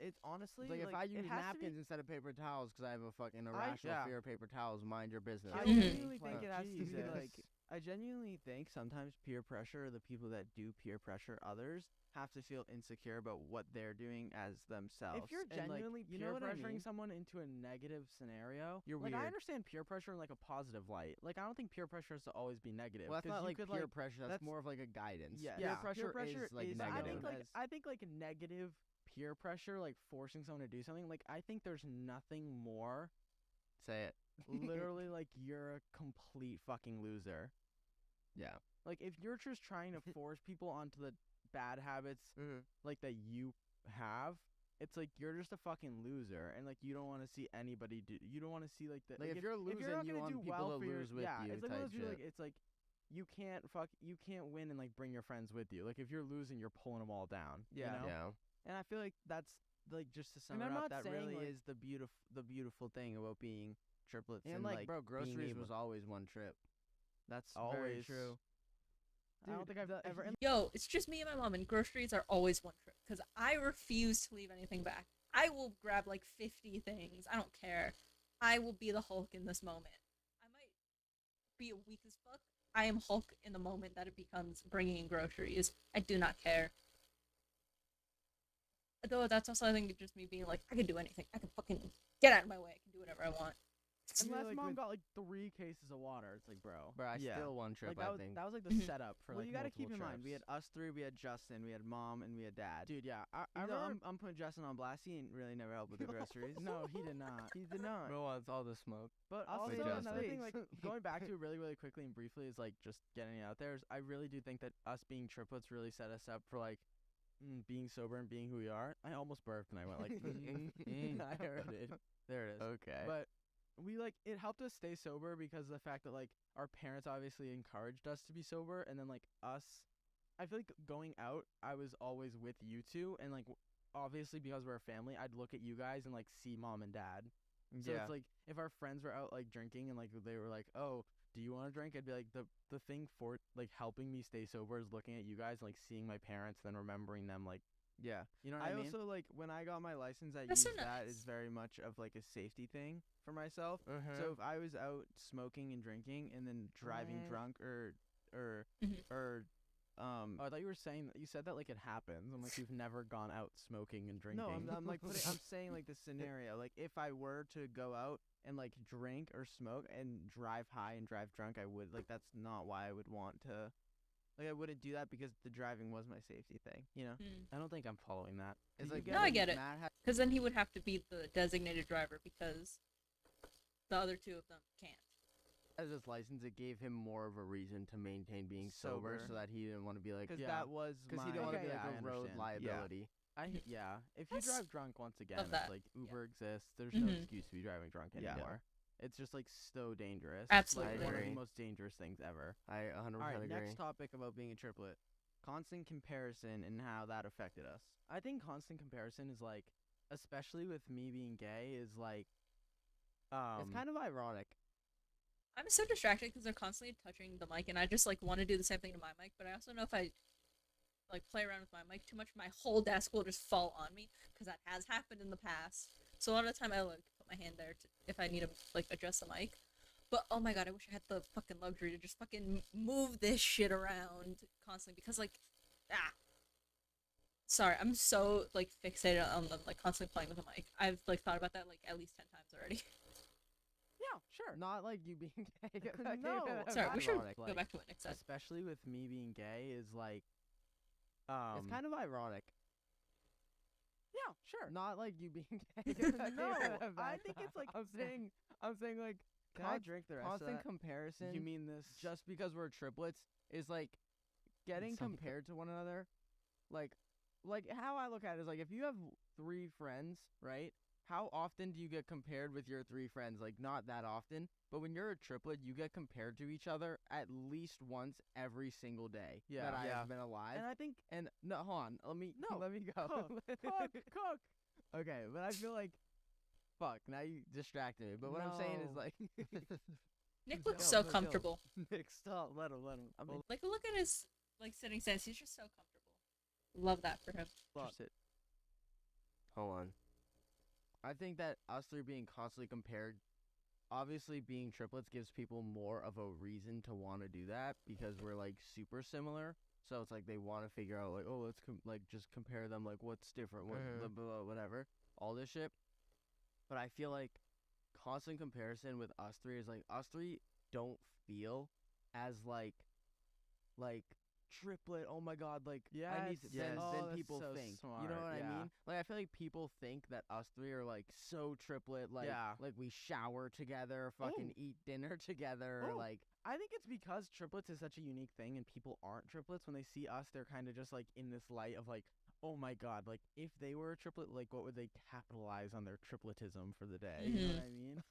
it's honestly It's like if I it use has to napkins be, instead of paper towels because I have a fucking irrational yeah. fear of paper towels, mind your business. I Mhm. genuinely think Like, it has to be Jesus. like I genuinely think sometimes peer pressure, the people that do peer pressure others, have to feel insecure about what they're doing as themselves. If you're And, like, genuinely you peer know what I pressuring mean? someone into a negative scenario, You're like I weird. understand peer pressure in like a positive light. Like I don't think peer pressure has to always be negative. Well, that's 'cause not you like could, peer like, pressure. That's, that's- more of like a guidance. Yes. Peer Yeah. pressure, Peer is like is But I negative. think like as- I think like negative peer pressure, like forcing someone to do something, like I think there's nothing more Say it. literally like you're a complete fucking loser. Yeah. Like if you're just trying to force people onto the bad habits Mm-hmm. like that you have, it's like you're just a fucking loser, and like you don't want to see anybody do. You don't want to see like the Like if you're losing, not you gonna want do people well to for your, lose with yeah, you it's like one of type those people, shit. like it's like you can't win and like bring your friends with you. Like if you're losing, you're pulling them all down. Yeah. You know? Yeah. And I feel like that's like just to sum And it I'm up, not that saying, really like- is the beautiful thing about being triplets And like, bro, being groceries able- was always one trip. that's very Always. true. I don't Dude, think I've the- ever. Yo, it's just me and my mom, and groceries are always one trip because I refuse to leave anything back. I will grab like 50 things. I don't care. I will be the Hulk in this moment. I might be weak as fuck. I am Hulk in the moment that it becomes bringing in groceries. I do not care. Though that's also, I think, just me being like, I can do anything. I can fucking get out of my way. I can do whatever I want. Unless like mom with- got like 3 cases of water, it's like, bro. Bro, I Yeah. still one trip. Like that I was think. that was like the Mhm. setup for Well, like you got to keep in multiple mind, we had trips. us three, we had Justin, we had mom, and we had dad. Dude, yeah. I Even though remember. I'm putting Justin on blast. He ain't really never helped with the groceries. No, he did not. He did not. Bro wants all the smoke. But I'll also say another Justin. thing, like going back to it really, really quickly and briefly, is like just getting it out there. Is I really do think that us being triplets really set us up for like being sober and being who we are. I almost burped and I went like, I heard it. There it is. Okay. But we like it helped us stay sober because of the fact that like our parents obviously encouraged us to be sober, and then like us, I feel like going out, I was always with you two, and like obviously because we're a family, I'd look at you guys and like see mom and dad. So yeah. it's like if our friends were out like drinking and like they were like, "Oh, do you want to drink?" I'd be like, the thing for like helping me stay sober is looking at you guys, like seeing my parents, then remembering them, like yeah. you know what I, I mean? also like when I got my license, I That's so used that as nice. very much of like a safety thing for myself. Mhm. So if I was out smoking and drinking and then driving Mm. drunk or Mhm. Oh, I thought you were saying you said that like it happens. I'm like you've never gone out smoking and drinking. no, I'm like I'm saying like the scenario. Like if I were to go out and like drink or smoke and drive high and drive drunk, I would like that's not why I would want to. Like I wouldn't do that because the driving was my safety thing, you know. I don't think I'm following that. It's You like No, I get it. Matt had Because then he would have to be the designated driver because the other two of them can't. his license. It gave him more of a reason to maintain being sober, Sober. so that he didn't want to be like Because Yeah. that was because he my- didn't want to Okay, be like yeah, I a road understand. liability. Yeah. If you That's- drive drunk once again, Love that. it's like Yeah. Uber exists. There's no Mhm. excuse to be driving drunk Yeah. anymore. It's just like so dangerous. Absolutely. It's like one of the agree. most dangerous things ever. I 100% All right, agree. next topic about being a triplet. Constant comparison and how that affected us. I think constant comparison is like, especially with me being gay, is like, It's kind of ironic. I'm so distracted because they're constantly touching the mic, and I just like want to do the same thing to my mic, but I also know if I like play around with my mic too much, my whole desk will just fall on me because that has happened in the past. So a lot of the time I like put my hand there to, if I need to like adjust the mic. But oh my god, I wish I had the fucking luxury to just fucking move this shit around constantly because like Ah. Sorry, I'm so like fixated on them like constantly playing with the mic. I've like thought about that like at least 10 times already. Yeah, sure. Not like you being gay. No, Sorry, we should ironic. go Like, back to what Nick said. especially with me being gay, is like, It's kind of ironic. yeah, sure. Not like you being gay. No, I think it's like I'm saying like Can I drink the rest of constant that? comparison. you mean this? just because we're triplets is like getting something. compared to one another. Like how I look at it is like if you have 3 friends, right? How often do you get compared with your 3 friends? Like not that often, but when you're a triplet, you get compared to each other at least once every single day Yeah. that I Yeah. have been alive. and I think And no, hold on, let me No, let me go. cook. Okay, but I feel like fuck. Now you distracted me. But what I'm saying is No. like Nick looks Go, so go, go. comfortable. Nick, stop. Let him. I mean, Like look at his like sitting stance. He's just so comfortable. Love that for him. Fuck. Just it. hold on. I think that us 3 being constantly compared, obviously being triplets gives people more of a reason to want to do that because we're like super similar. So it's like they want to figure out like, oh, let's like just compare them. Like what's different, what Mhm. blah, blah, blah, whatever, all this shit. But I feel like constant comparison with us 3 is like us 3 don't feel as like triplet. Oh my god, like I need to, Yes, yes. then Oh, that's people so think. You know smart, what yeah. I mean? Like I feel like people think that us 3 are like so triplet, like Yeah. like we shower together, fucking eat dinner together, Ooh. like I think it's because triplets is such a unique thing, and people aren't triplets. When they see us, they're kind of just like in this light of like, oh my god, like if they were a triplet, like what would they capitalize on their tripletism for the day? You know what I mean?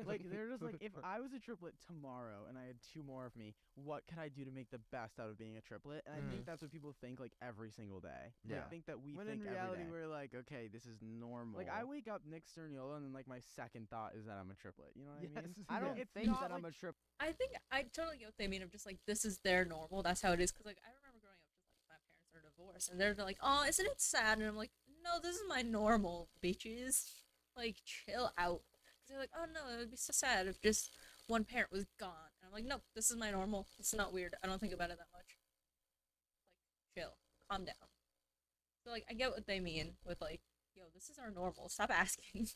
Like they're just like, if I was a triplet tomorrow and I had 2 more of me, what could I do to make the best out of being a triplet? And I think that's what people think like every single day. Like, Yeah. I think that we When think in every reality day. we're like, okay, this is normal. Like I wake up Nick Sturniolo, and then like my second thought is that I'm a triplet. You know what I mean? Yes. I don't It's think not that I'm like- a triplet. I think I totally get what they mean of just like this is their normal. That's how it is. Cause like I remember growing up, just like my parents are divorced, and they're like, "Oh, isn't it sad?" And I'm like, "No, this is my normal, bitches. Like, chill out." Cause they're like, "Oh no, it would be so sad if just one parent was gone." And I'm like, "No, this is my normal. It's not weird. I don't think about it that much. Like, chill, calm down." So like I get what they mean with like, "Yo, this is our normal. Stop asking."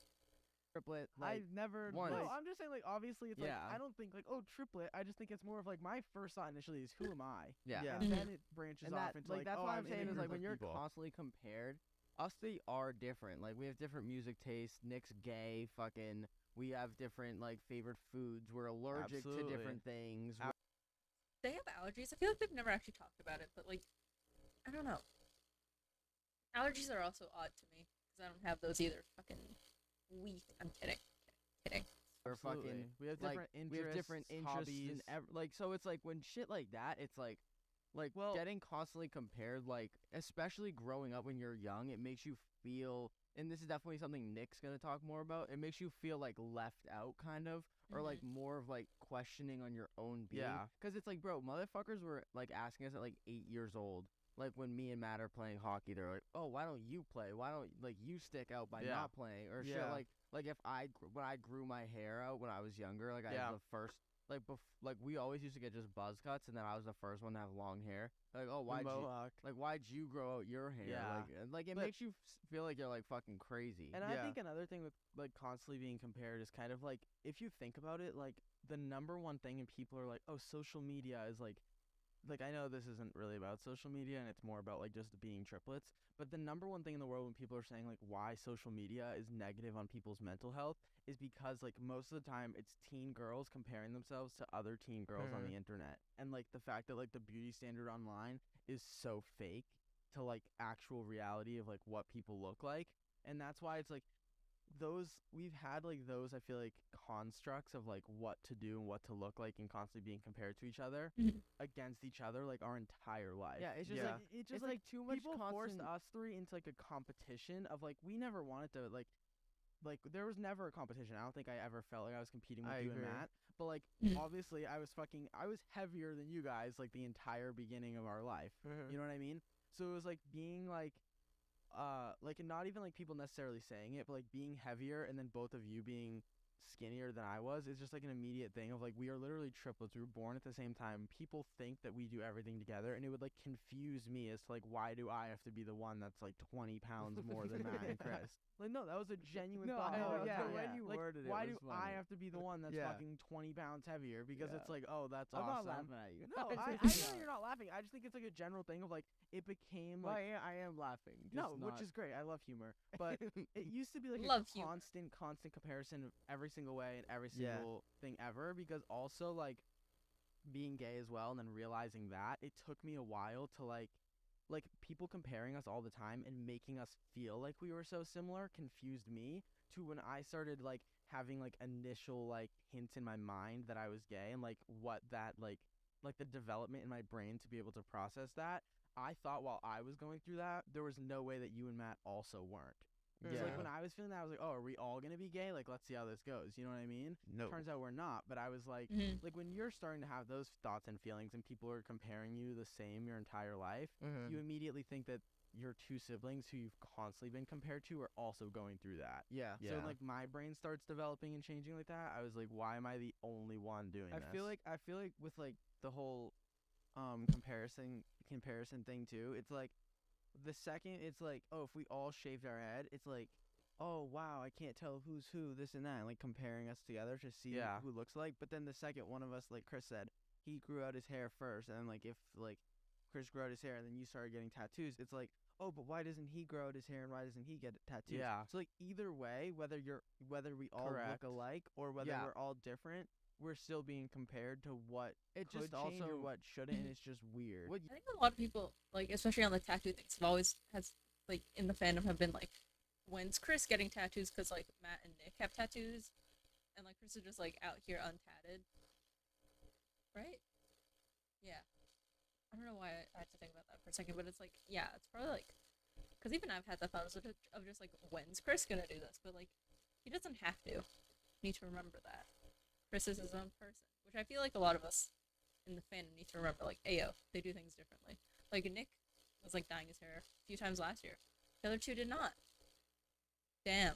Triplet, like I've never. once. No, I'm just saying. Like, obviously, it's like Yeah. I don't think like, oh, triplet. I just think it's more of like my first thought initially is who am I? Yeah. And Mhm. then it branches And off that, into like, that's oh, what I'm in a saying is group like when of you're people. constantly compared, us 3 are different. Like we have different music tastes. Nick's gay. Fucking, we have different like favorite foods. We're allergic to Absolutely. different things. They have allergies. I feel like they've never actually talked about it, but like, I don't know. Allergies are also odd to me because I don't have those either. Fucking weak. I'm kidding. Kidding. We're Absolutely. fucking We have like different interests. we have different interests hobbies. and like so it's like when shit like that, it's like Well- getting constantly compared, like especially growing up when you're young, it makes you feel, and this is definitely something Nick's gonna talk more about, it makes you feel like left out kind of, or like more of like questioning on your own being. Yeah. Because it's like, bro, motherfuckers were like asking us at like 8 years old, like when me and Matt are playing hockey, they're like, oh, why don't you play? Why don't like you stick out by Yeah. not playing or shit? Yeah. Like if when I grew my hair out when I was younger, like I Yeah. was the first. Like we always used to get just buzz cuts, and then I was the first one to have long hair. Like, oh, The why'd you mohawk. why'd you grow out your hair? Yeah. Like it But- makes you feel like you're like fucking crazy. And I Yeah. think another thing with like constantly being compared is kind of like if you think about it, like the number one thing, and people are like, oh, social media is like I know this isn't really about social media and it's more about like just being triplets, but the number one thing in the world when people are saying like why social media is negative on people's mental health is because like most of the time it's teen girls comparing themselves to other teen girls on the internet, and like the fact that like the beauty standard online is so fake to like actual reality of like what people look like. And that's why it's like we've had like those, I feel like, constructs of like what to do and what to look like and constantly being compared to each other Mhm. against each other like our entire life. Yeah, it's just like like it's just it's like like too much people forced constant. us 3 into like a competition of like we never wanted to like there was never a competition. I don't think I ever felt like I was competing with I you agree. and Matt. But like Mhm. obviously I was heavier than you guys like the entire beginning of our life. You know what I mean? So it was like being like and not even like people necessarily saying it, but like being heavier and then both of you being skinnier than I was, it's just like an immediate thing of like we are literally triplets. We were born at the same time. People think that we do everything together, and it would like confuse me as to like why do I have to be the one that's like 20 pounds more than Matt and Chris? Like no, that was a genuine No, thought. I know, Like, yeah, the way yeah. you Like, worded it why was do funny. I have to be the one that's Yeah. fucking 20 pounds heavier? Because Yeah. it's like, oh, that's I'm awesome. not laughing at you. No, I know you're not laughing. I just think it's like a general thing of like it became Well, like I am laughing. no, just which not- is great. I love humor, but it used to be like Love a humor. constant comparison of every single way and every Yeah. single thing ever. Because also like being gay as well, and then realizing that it took me a while to like people comparing us all the time and making us feel like we were so similar confused me to when I started like having like initial like hints in my mind that I was gay and like what that like the development in my brain to be able to process that. I thought while I was going through that, there was no way that you and Matt also weren't. Because Yeah. like when I was feeling that, I was like, oh, are we all gonna be gay? Like, let's see how this goes. You know what I mean? No. Turns out we're not. But I was like, Mhm. like when you're starting to have those thoughts and feelings, and people are comparing you the same your entire life, Mhm. you immediately think that your two siblings who you've constantly been compared to are also going through that. Yeah. So when, like my brain starts developing and changing like that, I was like, why am I the only one doing I this? feel like with like the whole comparison thing too. It's like the second it's like, oh, if we all shaved our head, it's like, oh wow, I can't tell who's who, this and that, and like comparing us together to see Yeah. who looks like. But then the second one of us, like Chris said, he grew out his hair first, and then like if like Chris grew out his hair and then you started getting tattoos, it's like, oh, but why doesn't he grow out his hair and why doesn't he get tattoos? Yeah. So like either way, whether we all Correct. look alike or whether Yeah. we're all different, we're still being compared to what It could just change or also what shouldn't, and it's just weird. What I think a lot of people, like, especially on the tattoo things, have always has like in the fandom have been like, when's Chris getting tattoos? Because like Matt and Nick have tattoos, and like Chris is just like out here untatted, right? Yeah. I don't know why I had to think about that for a second, but it's like, yeah, it's probably like, because even I've had the thought of just like, when's Chris gonna do this? But like, he doesn't have to. Need to remember that Chris is his own person, which I feel like a lot of us in the fandom need to remember. Like, ayo, they do things differently. Like Nick was like dyeing his hair a few times last year. The other two did not. Damn,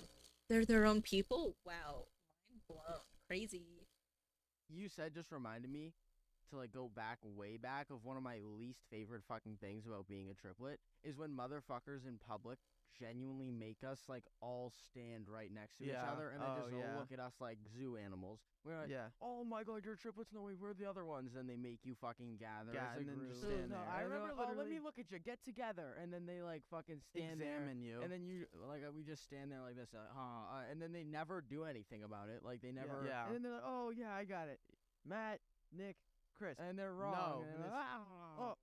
they're their own people. Wow, mind blown, crazy. You said just reminded me to like go back way back of one of my least favorite fucking things about being a triplet is when motherfuckers in public genuinely make us like all stand right next to each Yeah. other and then Oh, just yeah. look at us like zoo animals. We're like, Yeah. oh my god, you're triplets. No, we're the other ones. And they make you fucking gather Yeah, as a and then group. just stand No, there. I And they're remember like, oh, let me literally- look at you. Get together. And then they like fucking stand examine there. you. And then you like we just stand there like this, and then they never do anything about it. Like they never. Yeah. And then they're like, oh yeah, I got it. Matt, Nick, Chris. And they're No, wrong. and and it's- they're like, oh,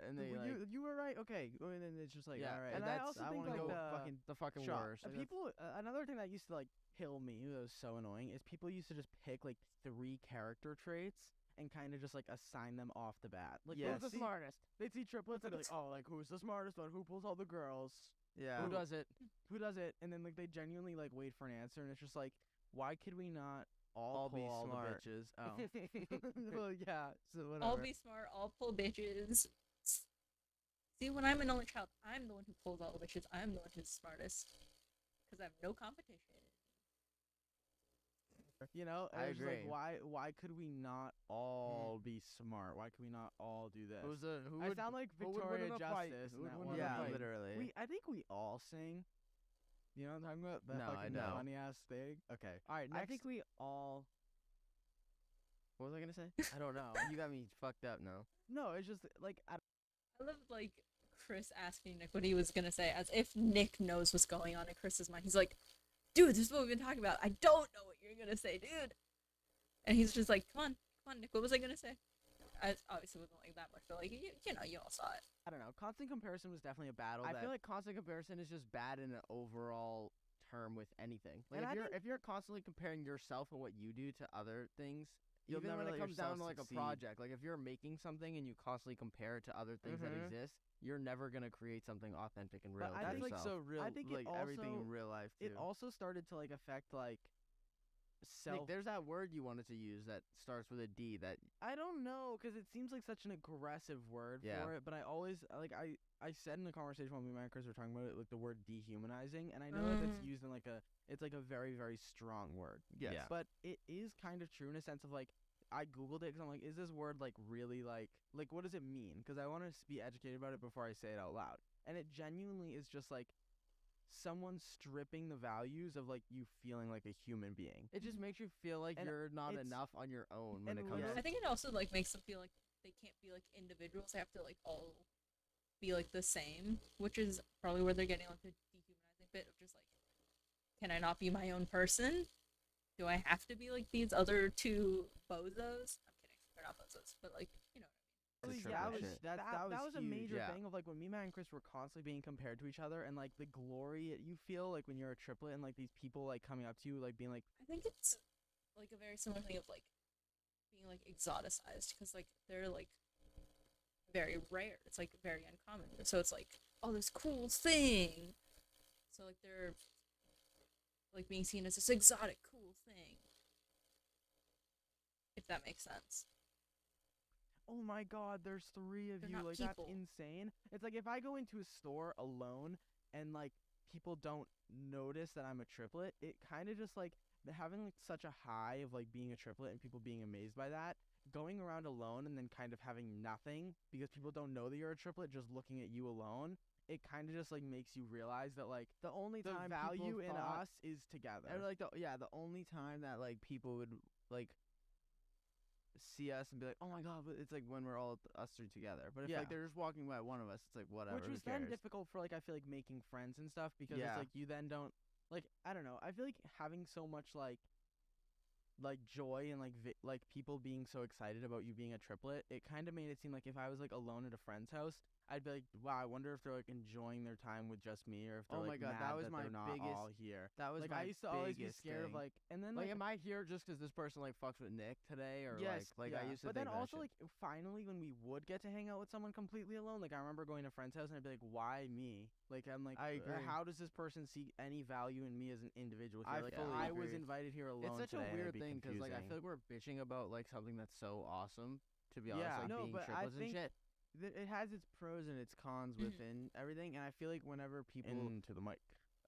and they like, you were right. Okay. And then it's just like, yeah. all right. And I that's also I think wanna like go the fucking the fucking shot. worst. Like, People, another thing that used to like kill me, that was so annoying, is people used to just pick like 3 character traits and kind of just like assign them off the bat. Like, Yeah, who's the see- smartest? They'd see triplets and be like, oh, like who's the smartest one? Who pulls all the girls? yeah. who does it? Who does it? And then like they genuinely like wait for an answer, and it's just like, why could we not all be pull all smart. the bitches? Oh, well, yeah. So whatever. All be smart, all pull bitches. See, when I'm an only child, I'm the one who pulls all the bitches. I'm the one who's smartest. Because I have no competition. You know, and I it's just like, agree. why could we not all be smart? Why could we not all do this? Who's the who I would sound like who would win Victoria in a fight? Justice. Who in would that win one in a Yeah, fight? literally. I think we all sing. You know what I'm talking about? That No, I fucking don't. funny ass thing. Okay. All right. I Next. think we all. What was I gonna say? I don't know. You got me fucked up now. No, it's just like I love, like, Chris asking Nick what he was gonna say, as if Nick knows what's going on in Chris's mind. He's like, dude, this is what we've been talking about. I don't know what you're gonna say, dude. And he's just like, come on, Nick, what was I gonna say? I obviously wasn't like that much, but like, you know, you all saw it. I don't know. Constant comparison was definitely a battle. I that feel like constant comparison is just bad in an overall term with anything. Like And I if you're constantly comparing yourself and what you do to other things, You'll even never when let it comes down to yourself like succeed. a project, like if you're making something and you constantly compare it to other things that Mhm. exist, you're never gonna create something authentic and real. But to I think yourself. so real. I think it like everything also- in real life too. It also started to like affect like self. Nick, there's that word you wanted to use that starts with a D. That I don't know, because it seems like such an aggressive word Yeah. for it. But I always I said in the conversation when me and Chris were talking about it, like the word dehumanizing, and I know that it's used in it's like a very, very strong word. Yes. Yeah. But it is kind of true in a sense of like, I googled it because I'm like, is this word like really like what does it mean? Because I want to be educated about it before I say it out loud. And it genuinely is just like someone stripping the values of like you feeling like a human being. it just makes you feel like And you're not it's- enough on your own when and it comes. literally- I think it also like makes them feel like they can't be like individuals. They have to like all be like the same, which is probably where they're getting like the dehumanizing bit of just like, can I not be my own person? Do I have to be like these other two bozos? I'm kidding, they're not bozos, but like, you know. It's a Really, triple that was shit. that was a huge. major Yeah. thing of like when me, Matt, and Chris were constantly being compared to each other, and like the glory you feel like when you're a triplet, and like these people like coming up to you like being like, I think it's like a very similar thing of like being like exoticized because like they're like very rare. It's like very uncommon. So it's like, oh, this cool thing. So like they're like being seen as this exotic cool thing. If that makes sense. oh my god, there's three of They're you, not like people. that's insane. It's like if I go into a store alone and like people don't notice that I'm a triplet, it kind of just like having like such a high of like being a triplet and people being amazed by that, going around alone and then kind of having nothing because people don't know that you're a triplet, just looking at you alone, it kind of just like makes you realize that like The only the time value people in thought, us is together. or like the only time that like people would like see us and be like, oh my god, but it's like when we're all us three together. But if Yeah. like they're just walking by one of us, it's like whatever. Which was who then cares? difficult for like I feel like making friends and stuff because Yeah. it's like you then don't like I don't know. I feel like having so much like joy and like people being so excited about you being a triplet, it kind of made it seem like if I was like alone at a friend's house, I'd be like, wow, I wonder if they're like enjoying their time with just me or if they're Oh my like God, mad that was my they're not biggest- all here. That was Like my I used to always be biggest scared of thing. like, and then like, like am I here just because this person like fucks with Nick today, or yes, like yeah. I used to but think then that also shit. like finally when we would get to hang out with someone completely alone, like I remember going to a friend's house and I'd be like, why me? Like I'm like, I agree. how does this person see any value in me as an individual I here? Like fully I was agree. invited here alone It's such today, a and it'd weird be thing because like I confusing. feel like we're bitching about like something that's so awesome. To be honest, Yeah. like No, being but I triplets and think shit. It has its pros and its cons Mhm. within everything, and I feel like whenever people Into the mic.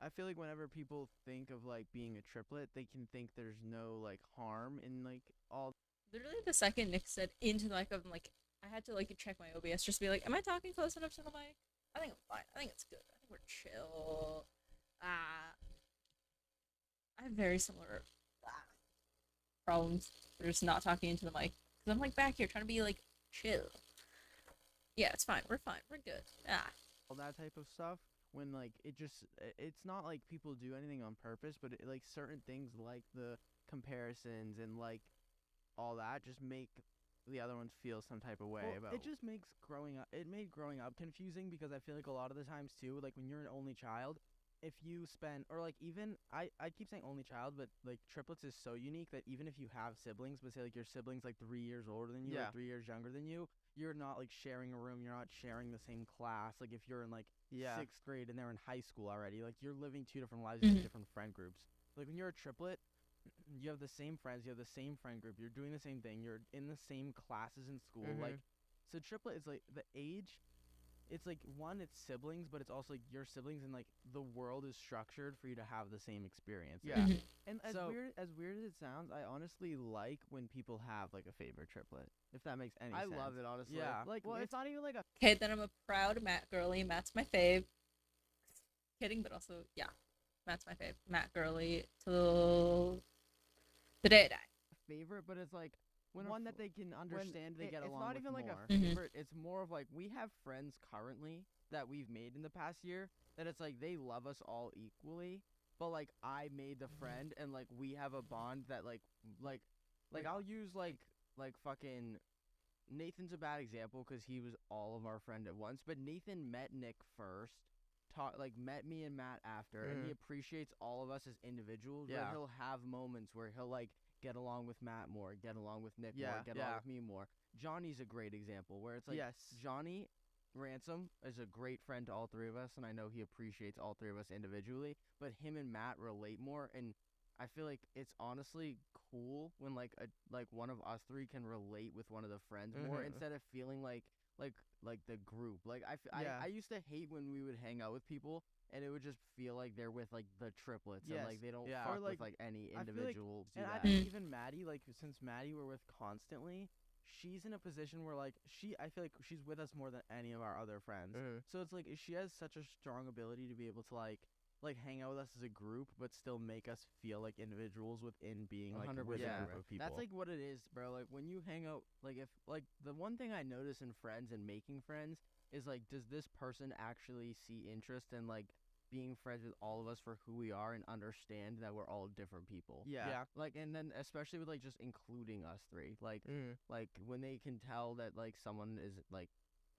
I feel like whenever people think of like being a triplet, they can think there's no like harm in like all. Literally the second Nick said into the mic, I'm like, I had to like check my OBS just to be like, am I talking close enough to the mic? I think I'm fine. I think it's good. I think we're chill. I have very similar problems. We're just not talking into the mic because I'm like back here trying to be like chill. Yeah, it's fine. We're fine. We're good. All that type of stuff when like it's not like people do anything on purpose, but like certain things like the comparisons and like all that just make the other ones feel some type of way Well, about it just makes growing up. It made growing up confusing because I feel like a lot of the times too, like when you're an only child, if you spend or like even I keep saying only child, but like triplets is so unique that even if you have siblings, but say like your siblings like 3 years older than you, Yeah. or 3 years younger than you, you're not like sharing a room. You're not sharing the same class. Like if you're in like yeah. 6th grade and they're in high school already, like you're living 2 different lives with Mhm. different friend groups. Like when you're a triplet, you have the same friends, you have the same friend group, you're doing the same thing, you're in the same classes in school. Mhm. Like so triplet is like the age, it's like one, it's siblings, but it's also like your siblings and like the world is structured for you to have the same experience. Yeah. Mhm. And as So- weird as it sounds, I honestly like when people have like a favorite triplet. If that makes any I sense. love it honestly. Yeah. Like Well, it's not even like a Okay, then I'm a proud Matt girly. Matt's my fave. Kidding, but also yeah, Matt's my fave. Matt girly till the day I die. favorite, but it's like when one a that they can understand. They get it's along not with even like more. a Mhm. favorite. It's more of like we have friends currently that we've made in the past year that it's like they love us all equally, but like I made the friend and like we have a bond that like I'll use like fucking Nathan's a bad example because he was all of our friend at once, but Nathan met Nick first. Met me and Matt after, and he Mhm. appreciates all of us as individuals. Yeah. But he'll have moments where he'll like get along with Matt more, get along with Nick more, Yeah, get along yeah. with me more. Johnny's a great example where it's like Yes. Johnny Ransom is a great friend to all three of us, and I know he appreciates all three of us individually. But him and Matt relate more, and I feel like it's honestly cool when like one of us three can relate with one of the friends more instead of feeling like the group. Like Yeah. I used to hate when we would hang out with people and it would just feel like they're with like the triplets and Yes. like they don't Yeah. fuck Or, like, with like any I feel like- individual. And I that. think even Maddie, like, since Maddie we're with constantly, she's in a position where, like, I feel like she's with us more than any of our other friends. So it's like she has such a strong ability to be able to like hang out with us as a group, but still make us feel like individuals within being like 100%, with a bro. group of people. That's like what it is, bro. Like when you hang out, like if like the one thing I notice in friends and making friends is like, does this person actually see interest in like being friends with all of us for who we are and understand that we're all different people? Yeah. Like, and then especially with like just including us three, like when they can tell that like someone is like,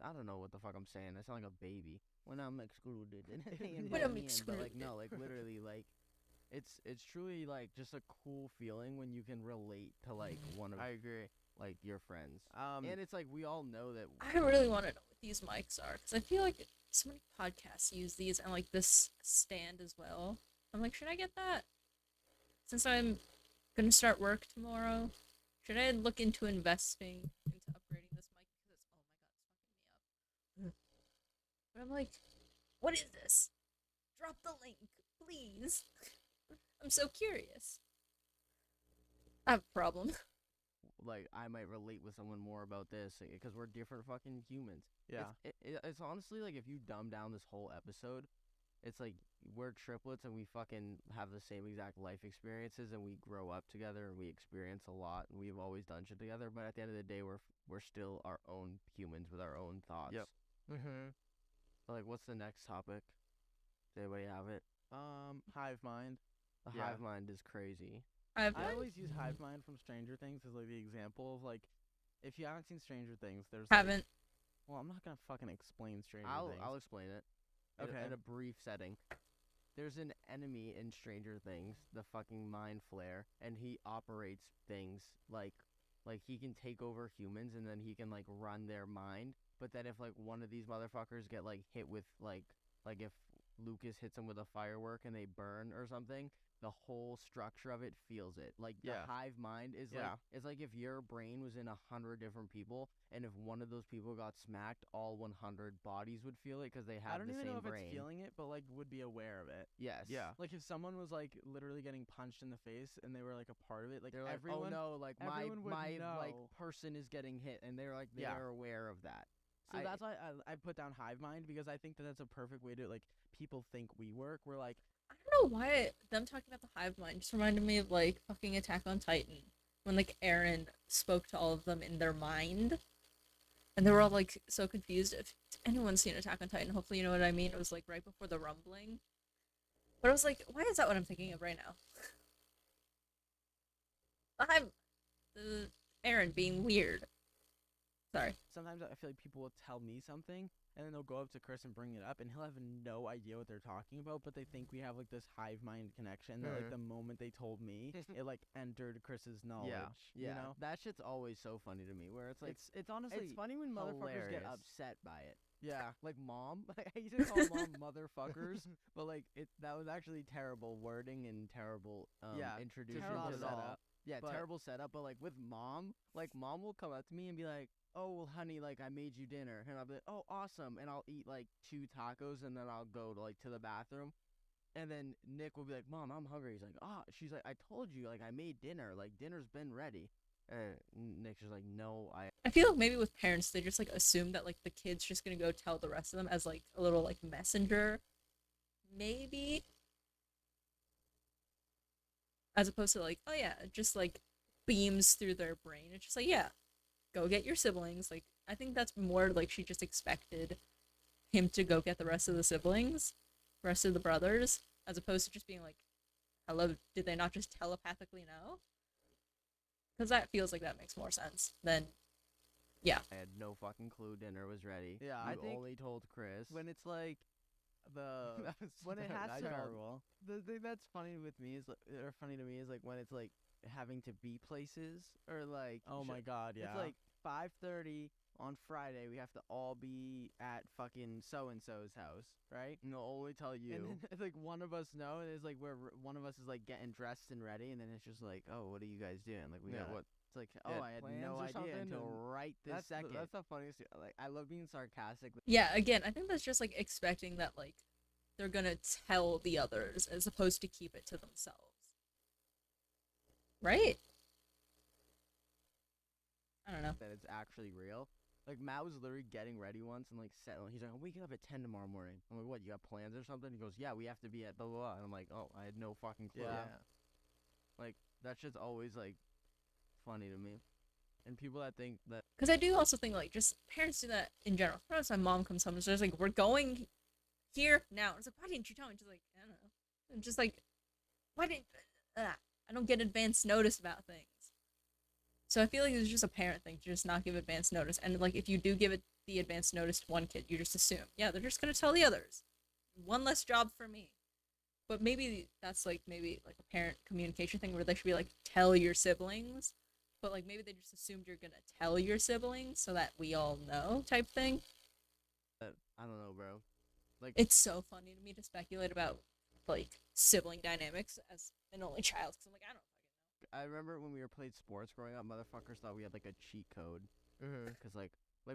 I don't know what the fuck I'm saying. I sound like a baby when I'm excluded. When I'm But like excluded. no, like literally, like it's truly like just a cool feeling when you can relate to like one of I agree. like your friends. Um, And it's like we all know that. I really want to know what these mics are because I feel like so many podcasts use these and like this stand as well. I'm like, should I get that? Since I'm gonna start work tomorrow, should I look into investing into upgrading this mic? Because it's, oh my god, it's fucking me up. But I'm like, what is this? Drop the link, please. I'm so curious. I have a problem. Like I might relate with someone more about this because we're different fucking humans. yeah. It's honestly like if you dumb down this whole episode, it's like we're triplets and we fucking have the same exact life experiences and we grow up together and we experience a lot and we've always done shit together. But at the end of the day, we're still our own humans with our own thoughts. Yep. So like, what's the next topic? Does anybody have it? Hive mind. The Yeah. hive mind is crazy. I've I always use hive mind from Stranger Things as like the example of like, if you haven't seen Stranger Things, there's haven't. Well, I'm not gonna fucking explain Stranger Things. I'll explain it. Okay. In a brief setting. There's an enemy in Stranger Things, the fucking Mind Flayer, and he operates things like he can take over humans and then he can like run their mind. But then if like one of these motherfuckers get like hit with like if Lucas hits them with a firework and they burn or something, the whole structure of it feels it. Like the Yeah. hive mind is like Yeah. it's like if your brain was in 100 different people, and if one of those people got smacked, all 100 bodies would feel it because they I have don't the even same know if brain. it's feeling it, but like would be aware of it. Yes. Yeah. Like if someone was like literally getting punched in the face and they were like a part of it, like They're like, everyone. oh no, like everyone would my like know. person is getting hit, and they're like Yeah. they're aware of that. So I- that's why I put down hive mind because I think that that's a perfect way to like people think we work. We're like, I don't know why them talking about the hive mind just reminded me of like fucking Attack on Titan when like Eren spoke to all of them in their mind, and they were all like so confused. If anyone's seen Attack on Titan, hopefully you know what I mean. It was like right before the rumbling, but I was like, why is that what I'm thinking of right now? The hive, the Eren being weird. Sorry. sometimes I feel like people will tell me something and then they'll go up to Chris and bring it up and he'll have no idea what they're talking about, but they think we have like this hive mind connection that like the moment they told me, it like entered Chris's knowledge. yeah. You know? That shit's always so funny to me. Where it's like It's honestly it's funny when motherfuckers get hilarious. upset by it. Yeah. Like mom, I used to call mom motherfuckers, but like that was actually terrible wording and terrible Yeah, introduction terrible to the setup, Yeah, but- terrible setup. But like with mom, like mom will come up to me and be like, "Oh well, honey, like I made you dinner," and I'll be like, "Oh, awesome," and I'll eat like 2 tacos and then I'll go to the bathroom. And then Nick will be like, "Mom, I'm hungry." He's like, "Ah," she's like, "I told you, like I made dinner, like dinner's been ready." Nick's just like, "No, I feel like maybe with parents they just like assume that like the kid's just gonna go tell the rest of them as like a little like messenger, maybe, as opposed to like, oh yeah, it just like beams through their brain. It's just like, yeah, go get your siblings. Like I think that's more like she just expected him to go get the rest of the siblings, rest of the brothers, as opposed to just being like, hello, did they not just telepathically know? Because that feels like that makes more sense than I had no fucking clue dinner was ready." Yeah, you I think only told Chris. when it's like the That was when it has I to terrible. the thing that's funny with me is or funny to me is like when it's like having to be places or like Oh my god, yeah. it's like 5:30 on Friday we have to all be at fucking so and so's house, right? And they'll only tell you. And then it's like one of us know, and it's like where one of us is like getting dressed and ready, and then it's just like, oh, what are you guys doing? Like we Yeah, got what? It's like, Yeah, oh, I had plans no or idea something, until and right this second. That's the funniest. Like, I love being sarcastic. Yeah, again, I think that's just like expecting that like they're gonna tell the others as opposed to keep it to themselves. Right? I don't know. That it's actually real. Like Matt was literally getting ready once and like he's like, I'm waking up at 10 tomorrow morning. I'm like, what? You got plans or something? He goes, yeah, we have to be at blah blah blah. And I'm like, oh, I had no fucking clue. Yeah. Like that's just always like funny to me. And people that think that Because I do also think like just parents do that in general. Sometimes my mom comes home and she's like, "We're going here now." And it's like, "Why didn't you tell me?" She's like, "I don't know." And just like, "Why didn't I don't get advance notice about things?" So I feel like it's just a parent thing to just not give advance notice. And like if you do give it the advance notice to one kid, you just assume, yeah, they're just gonna tell the others. One less job for me. But maybe that's like maybe like a parent communication thing where they should be like, tell your siblings. But like maybe they just assumed you're gonna tell your siblings so that we all know type thing. I don't know, bro. Like It's so funny to me to speculate about like sibling dynamics as an only child because I'm like, I don't fucking I remember when we were played sports growing up, motherfuckers thought we had like a cheat code. Cause like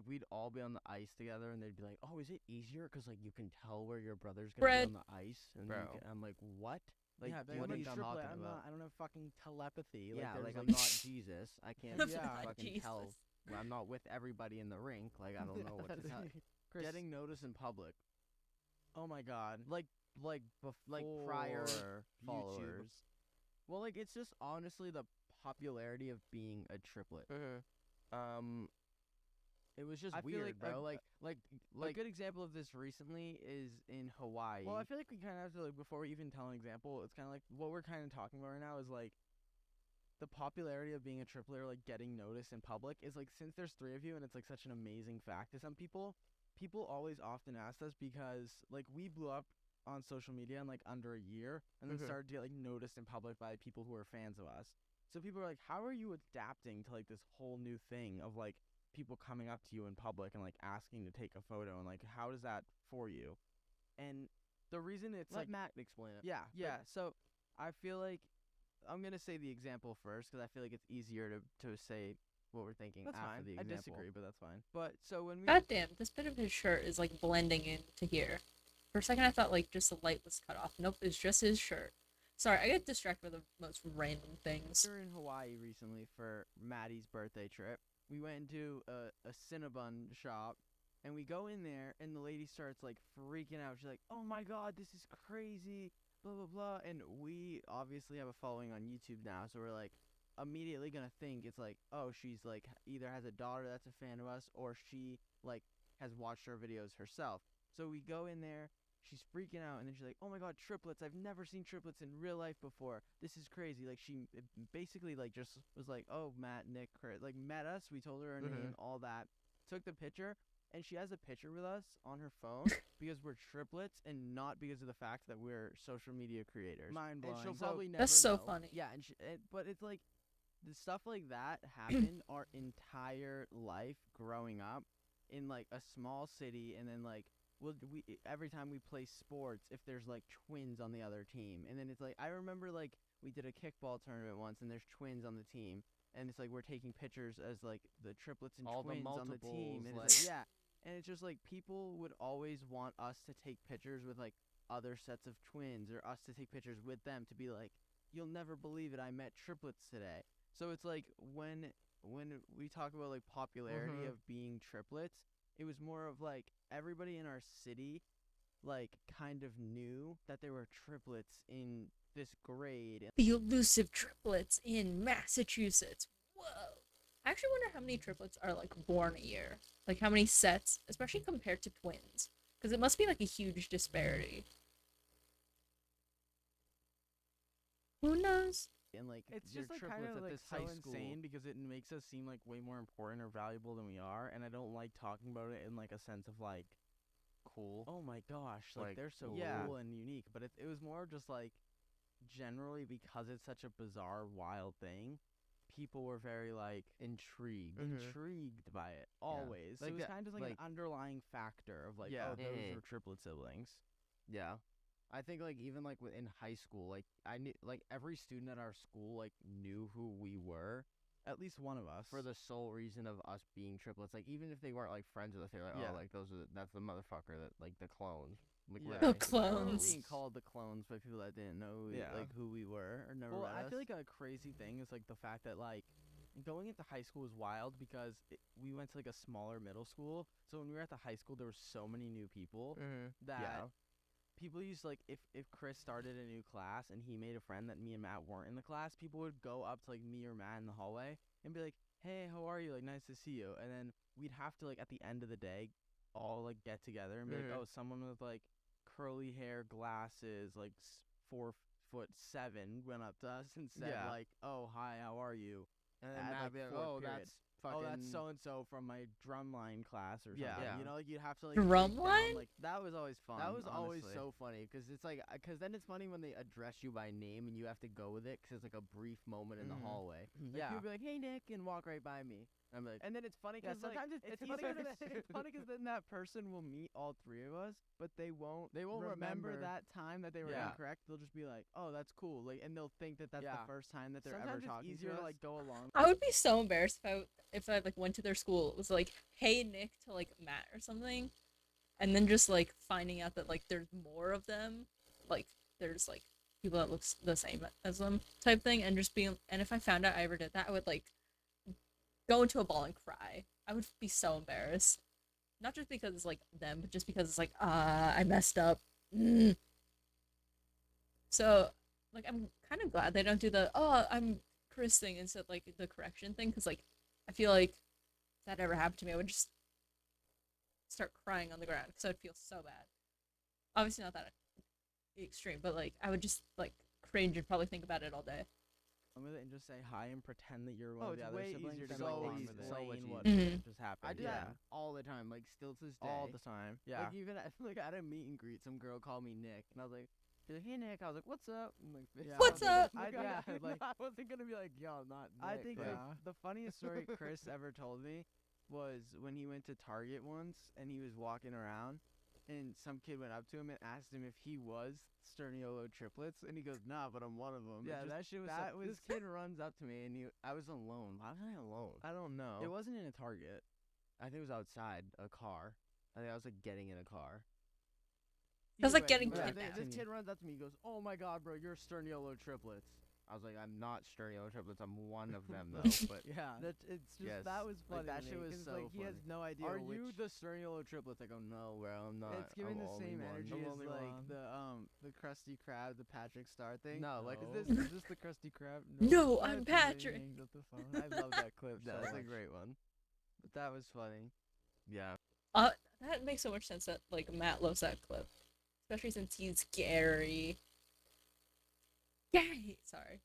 we'd all be on the ice together and they'd be like, oh, is it easier? Cause like you can tell where your brother's gonna Bread. be on the ice. And Bro. I'm like, what? Like, yeah, but what I'm are you a talking triplet. about? I don't have fucking telepathy. Yeah, there's, like I'm not Jesus. I can't I'm yeah, not fucking tell. Jesus. Well, I'm not with everybody in the rink. Like I don't know what to tell. Chris, Getting noticed in public, oh my god. like prior YouTube. followers. Well, like it's just honestly the popularity of being a triplet. It was just I feel weird, like bro. a good example of this recently is in Hawaii. Well, I feel like we kind of have to, like, before we even tell an example, it's kind of like what we're kind of talking about right now is like the popularity of being a triplet or like getting noticed in public is like, since there's three of you and it's like such an amazing fact to some people, people always often ask us because like we blew up on social media in like under a year and then started to get like noticed in public by people who are fans of us. So people are like, how are you adapting to like this whole new thing of like people coming up to you in public and like asking to take a photo, and like how does that for you? And the reason it's Let like Matt explain it. yeah, so I feel like I'm gonna say the example first because I feel like it's easier to say what we're thinking That's after fine. the I example. disagree, but that's fine. But so when we goddamn, this bit of his shirt is like blending into here. For a second I thought like just the light was cut off. Nope, it's just his shirt. Sorry, I get distracted with the most random things. We were in Hawaii recently for Maddie's birthday trip. We went into a Cinnabon shop, and we go in there, and the lady starts like freaking out. She's like, "Oh my god, this is crazy!" Blah blah blah. And we obviously have a following on YouTube now, so we're like immediately gonna think it's like, oh, she's like either has a daughter that's a fan of us, or she like has watched our videos herself. So we go in there. She's freaking out, and then she's like, "Oh my god, triplets! I've never seen triplets in real life before. This is crazy." Like she basically like just was like, "Oh, Matt, Nick, Chris," like met us. We told her our name, all that. Took the picture, and she has a picture with us on her phone because we're triplets, and not because of the fact that we're social media creators. Mind And she'll blowing. probably never That's so know. funny. Yeah, and but it's like the stuff like that happened our entire life growing up in like a small city, and then like we every time we play sports, if there's like twins on the other team, and then it's like I remember like we did a kickball tournament once, and there's twins on the team, and it's like we're taking pictures as like the triplets and All the twins on the team, multiples, and like- it's like, yeah, and it's just like people would always want us to take pictures with like other sets of twins, or us to take pictures with them to be like, you'll never believe it, I met triplets today. So it's like when we talk about like popularity of being triplets, it was more of like everybody in our city like kind of knew that there were triplets in this grade. The elusive triplets in Massachusetts. Whoa. I actually wonder how many triplets are like born a year. Like how many sets, especially compared to twins. Because it must be like a huge disparity. Who knows? And like it's your just like triplets kind of at like this so high school. insane because it makes us seem like way more important or valuable than we are, and I don't like talking about it in like a sense of like cool. Oh my gosh, like Like, they're so cool cool. and unique, but it was more just like generally because it's such a bizarre, wild thing, people were very like Intrigued. intrigued by it always. So Like it was that- kind of like, like- an underlying factor of like, Yeah. oh, those Mhm. were triplet siblings. Yeah. I think like even like in high school, like I knew like every student at our school like knew who we were At least one of us. for the sole reason of us being triplets. Like even if they weren't like friends with us, they were like, Yeah. oh, like that's the motherfucker that like the clones. Like Yeah. The literally. I remember clones. being called the clones by people that didn't know Yeah. like who we were or never Well, met I feel us. like a crazy thing is like the fact that like going into high school was wild because we went to like a smaller middle school. So when we were at the high school, there were so many new people that Yeah. people used like if Chris started a new class and he made a friend that me and Matt weren't in the class, people would go up to like me or Matt in the hallway and be like, "Hey, how are you? Like, nice to see you." And then we'd have to like at the end of the day all like get together and be like, Mhm. "Oh, someone with like curly hair, glasses, like 4'7" went up to us and said Yeah. like, "Oh, hi, how are you?" And At, then Matt like, be like, fourth oh, period. that's fucking. Oh, that's so and so from my drumline class or something. Yeah. Yeah. You know, like you'd have to like Drumline? break down, like That was always fun. That was always honestly. so funny because it's like because then it's funny when they address you by name and you have to go with it because it's like a brief moment in the Mhm. hallway. Like, Yeah. people be like, "Hey Nick," and walk right by me. I'm like, And then it's funny Yeah, because sometimes like, it's funny easier 'cause to- it's funny 'cause then that person will meet all three of us, but they won't remember. that time that they were Yeah. incorrect. They'll just be like, "Oh, that's cool," like, and they'll think that that's Yeah. the first time that they're Sometimes ever it's talking easier to to, us. like, go along. I would be so embarrassed if I like went to their school. It was like, "Hey Nick" to like Matt or something, and then just like finding out that like there's more of them, like there's like people that looks the same as them type thing, and just being and if I found out I ever did that, I would like go into a ball and cry. I would be so embarrassed, not just because it's like them, but just because it's like I messed up. Mm. So like I'm kind of glad they don't do the I'm Chris thing instead like the correction thing because like I feel like if that ever happened to me, I would just start crying on the ground because I'd feel so bad. Obviously not that extreme, but like I would just like cringe and probably think about it all day. With it and just say hi and pretend that you're one Oh, of the it's other way siblings. easier to than, go like, along with it. explain So much what easier. just happened. I do yeah. that all the time, like still to this day. all the time. Yeah. Like even at, like at a meet and greet, some girl called me Nick, and I was like, she's like, "Hey Nick," I was like, "What's up?" I'm like, Yeah. What's up? Yeah, like I wasn't gonna be like, "Yo, not." Nick. I think like, Yeah. the funniest story Chris ever told me was when he went to Target once and he was walking around and some kid went up to him and asked him if he was Sturniolo Triplets and he goes, "Nah, but I'm one of them." Yeah, that shit was so- that was this kid runs up to me, and I was alone. Why was I alone? I don't know. It wasn't in a Target. I think it was outside a car. I think I was like getting in a car. That's like Either way, getting yeah, kidnapped. This kid runs up to me. He goes, "Oh my god, bro, you're Sturniolo Triplets." I was like, "I'm not Sturniolo Triplets. I'm one of them though." But Yeah. That it's just Yes. that was funny. Like, that to shit me, was 'cause, so like he has funny. no idea. are which, you the Sturniolo Triplets? I go, "No, bro, I'm not." It's giving I'm the only same one." energy I'm as only like one. the Krusty Krab, the Patrick Star thing. No, like, is is this the Krusty Krab? No, What? I'm And then he Patrick. hangs up the phone. I love that clip. That so was a much. great one. But that was funny. Yeah. That makes so much sense that like Matt loves that clip, especially since he's Gary. Gary, sorry.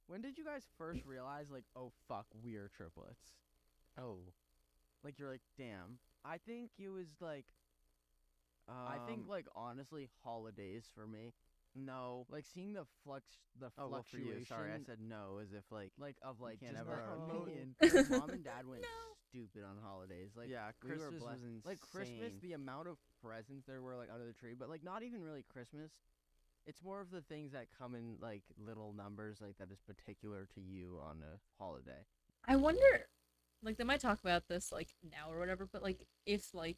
When did you guys first realize like, oh fuck, we're triplets? Oh. Like you're like, damn. I think it was like, I think like honestly, holidays for me. no, Like seeing the Oh, well, for you, fluctuation. sorry, I said no, as if like, of like can't just have the our opinion. like, mom and dad went stupid on holidays. Like yeah, we were Christmas blessed. was insane. Like Christmas, the amount of presents there were like under the tree, but like not even really Christmas. It's more of the things that come in like little numbers, like that is particular to you on a holiday. I wonder, like they might talk about this like now or whatever, but like if like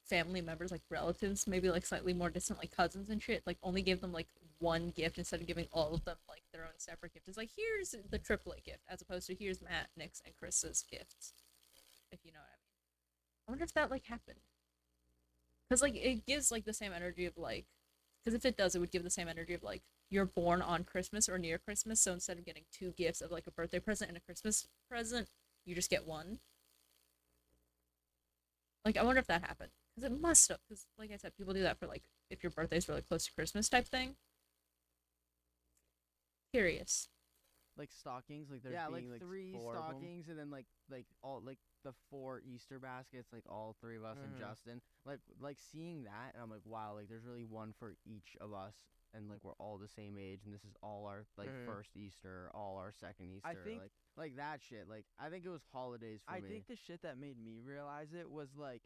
family members, like relatives, maybe like slightly more distant, like cousins and shit, like only give them like one gift instead of giving all of them like their own separate gift. It's like here's the triplet gift as opposed to here's Matt, Nick's, and Chris's gifts. If you know what I mean. I wonder if that like happened. Cause like it gives like the same energy of like, because if it does, it would give the same energy of like you're born on Christmas or near Christmas. So instead of getting two gifts of like a birthday present and a Christmas present, you just get one. Like I wonder if that happened because it must have. Because like I said, people do that for like if your birthday's really close to Christmas type thing. Curious. like stockings, like there's Yeah, being like like 3 4 of 'em. stockings, and then like all like the 4 Easter baskets, like all 3 of us and Mhm. Justin. Like seeing that, and I'm like, wow, like there's really one for each of us, and like we're all the same age, and this is all our like Mhm. first Easter, all our second Easter, I think- like that shit. Like I think it was holidays for I me. think the shit that made me realize it was like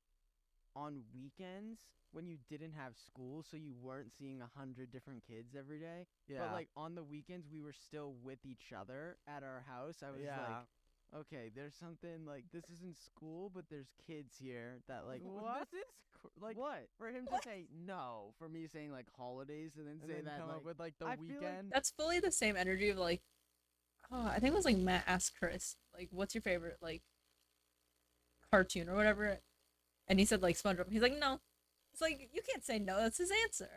on weekends when you didn't have school, so you weren't seeing 100 different kids every day. Yeah. But like on the weekends, we were still with each other at our house. I was Yeah. like, okay, there's something like this isn't school, but there's kids here that like What? This is like What? for him What? to say No, for me saying like holidays and then and say then that come like up with like the I feel like weekend. That's fully the same energy of like, oh, I think it was like Matt asked Chris, like, what's your favorite like cartoon or whatever, and he said like SpongeBob. He's like, no. It's like you can't say no. That's his answer.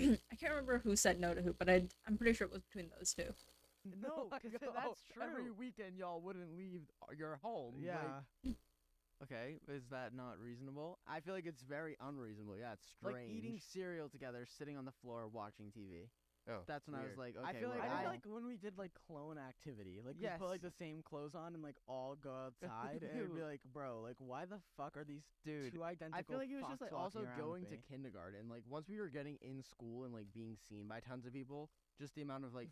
I can't remember who said no to who, but I'm pretty sure it was between those two. no, Like, 'cause oh, that's true. Every weekend, y'all wouldn't leave your home. Yeah. Like, Okay, is that not reasonable? I feel like it's very unreasonable. Yeah, it's Like strange. eating cereal together, sitting on the floor watching TV. Oh, That's when I was weird. like, I okay, feel like we're I just all- like when we did like clone activity. Like we Yes. put like the same clothes on and like all go outside, and it'd be Dude. like, bro, like why the fuck are these Dude, two identical? I feel like it was just fucks like also walking around going with to me? kindergarten. Like once we were getting in school and like being seen by tons of people, just the amount of like,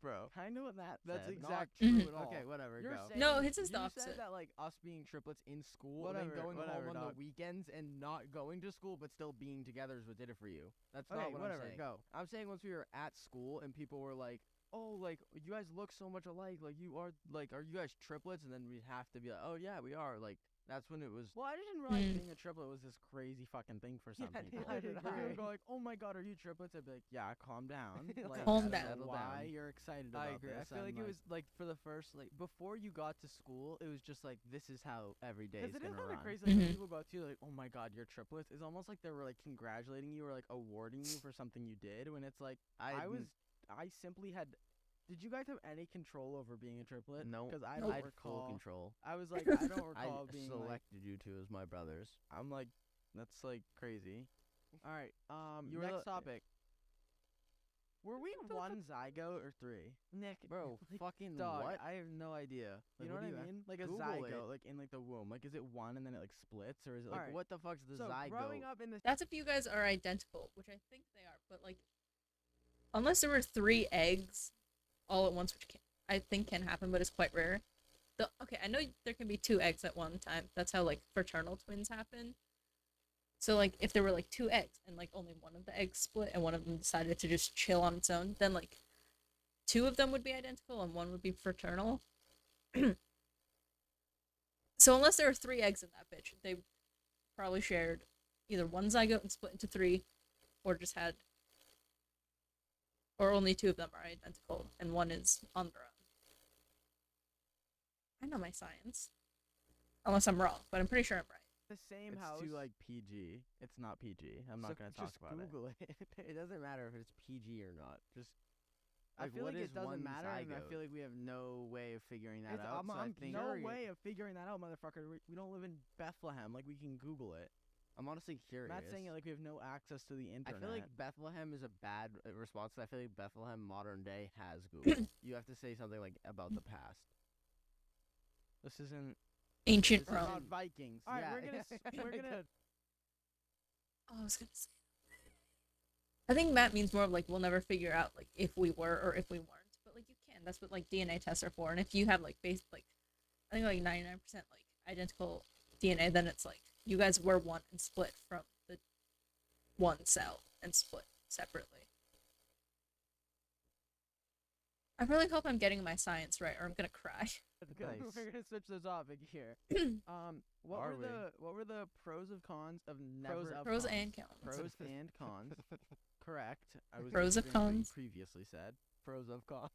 bro. Kind of what that's said. exact Not- true Mhm. at all. okay, whatever, You're go. saying, No, his is the you opposite. said that like us being triplets in school, Well, and then then going whatever, home on dog. the weekends and not going to school but still being together is what did it for you. That's Okay, not what whatever, I'm saying. go. I'm saying once we were at school and people were like, "Oh, like you guys look so much alike. Like you are like, are you guys triplets?" And then we'd have to be like, "Oh yeah, we are." Like that's when it was. Well, I didn't realize Mm. being a triplet was this crazy fucking thing for some Yeah, people. neither did People I. would go like, "Oh my god, are you triplets?" I'd be like, "Yeah, calm down. Like, Calm I don't down. know Settle why down. you're excited about I agree. this?" I feel like I'm it was like for the first like before you got to school, it was just like this is how every day is because it is gonna kind run. of crazy. Like, when Mhm. people go up to you like, "Oh my god, you're triplets." It's almost like they were like congratulating you or like awarding you for something you did. When it's like I simply had. Did you guys have any control over being a triplet? No, because I Nope. don't I had recall. full control. I was like, I don't I recall being like, selected you two as my brothers. I'm like, that's like crazy. All right, You were next the- topic. Were we one zygote or 3? Nick, Bro, like, fucking dog, what? I have no idea. Like, You know what what, do I you mean? Like a Google zygote, it. like in like the womb. Like, is it one and then it like splits, or is it Like like Alright, what the fuck's the so zygote? growing up in the That's if you guys are identical, which I think they are. But like, unless there were 3 eggs all at once, which I think can happen, but it's quite rare. Okay, I know there can be 2 eggs at one time. That's how like fraternal twins happen. So like, if there were like 2 eggs and like only one of the eggs split and one of them decided to just chill on its own, then like 2 of them would be identical and one would be fraternal. So unless there were 3 eggs in that bitch, they probably shared either one zygote and split into 3, or just had, or only 2 of them are identical and one is on their own. I know my science, unless I'm wrong, but I'm pretty sure I'm right. the same it's house. too like PG. It's not PG. I'm not So gonna talk just about it. Google it. It doesn't matter if it's PG or not. Just I feel what like is it doesn't one matter, and I zygote? feel like we have no way of figuring that It's, out. So I I'm think no way of figuring that out, motherfucker. We don't live in Bethlehem. Like we can Google it. I'm honestly curious. Matt's saying it like we have no access to the I internet. feel like Bethlehem is a bad response. I feel like Bethlehem modern day has Google. You have to say something like about the past. this isn't. Ancient This is Rome. About Vikings. All right, Yeah. we're gonna we're gonna. Oh, I was gonna say. I think Matt means more of like we'll never figure out like if we were or if we weren't, but like you can. That's what like DNA tests are for. And if you have like like, I think like 99% like identical DNA, then it's like you guys were one and split from the one cell and split separately. I really hope I'm getting my science right, or I'm gonna cry. Nice. We're gonna switch the topic here. What Are were we? the pros of cons of never Pros and cons. pros and cons? Correct. I was Pros of doing what you cons. previously said. Pros of cons.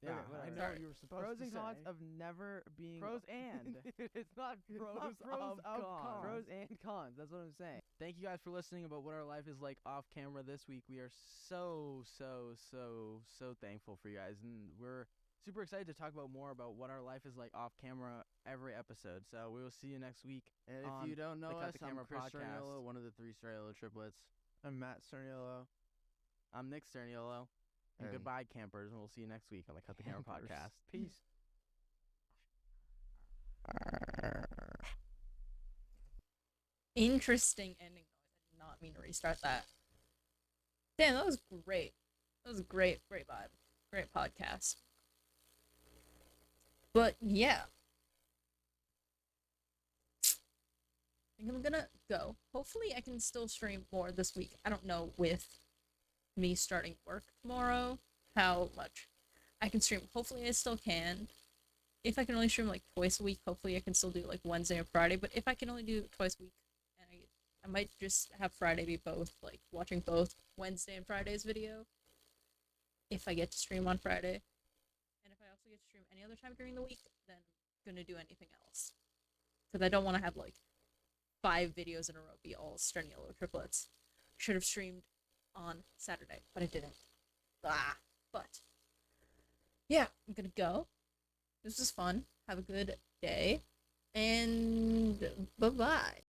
Yeah, I whatever. know what you were supposed pros to and cons say. of never being Pros and. It's not It's pros, not pros of cons. pros and cons. That's what I'm saying. Thank you guys for listening about what our life is like off camera this week. We are so thankful for you guys, and we're super excited to talk about more about what our life is like off camera every episode. So we will see you next week. And on if you don't know Cut us, the I'm Camera Chris podcast. Sturniolo, one of the 3 Sturniolo triplets. I'm Matt Sturniolo. I'm Nick Sturniolo, and And goodbye. goodbye, campers, and we'll see you next week on the Cut the Camera Campers. podcast. Peace. Interesting ending noise. I did not mean to restart that. Damn, that was great. That was a great vibe. Great podcast. But yeah. I think I'm gonna go. Hopefully I can still stream more this week. I don't know with me starting work tomorrow how much I can stream. Hopefully I still can. If I can only stream like twice a week, hopefully I can still do like Wednesday and Friday. But if I can only do it twice a week, and I might just have Friday be both, like watching both Wednesday and Friday's video. If I get to stream on Friday. And if I also get to stream any other time during the week, then I'm gonna do anything else. Because I don't want to have like 5 videos in a row be all Sturniolo Triplets. Should have streamed on Saturday, but I didn't. But yeah, I'm gonna go. This was fun. Have a good day. And bye-bye.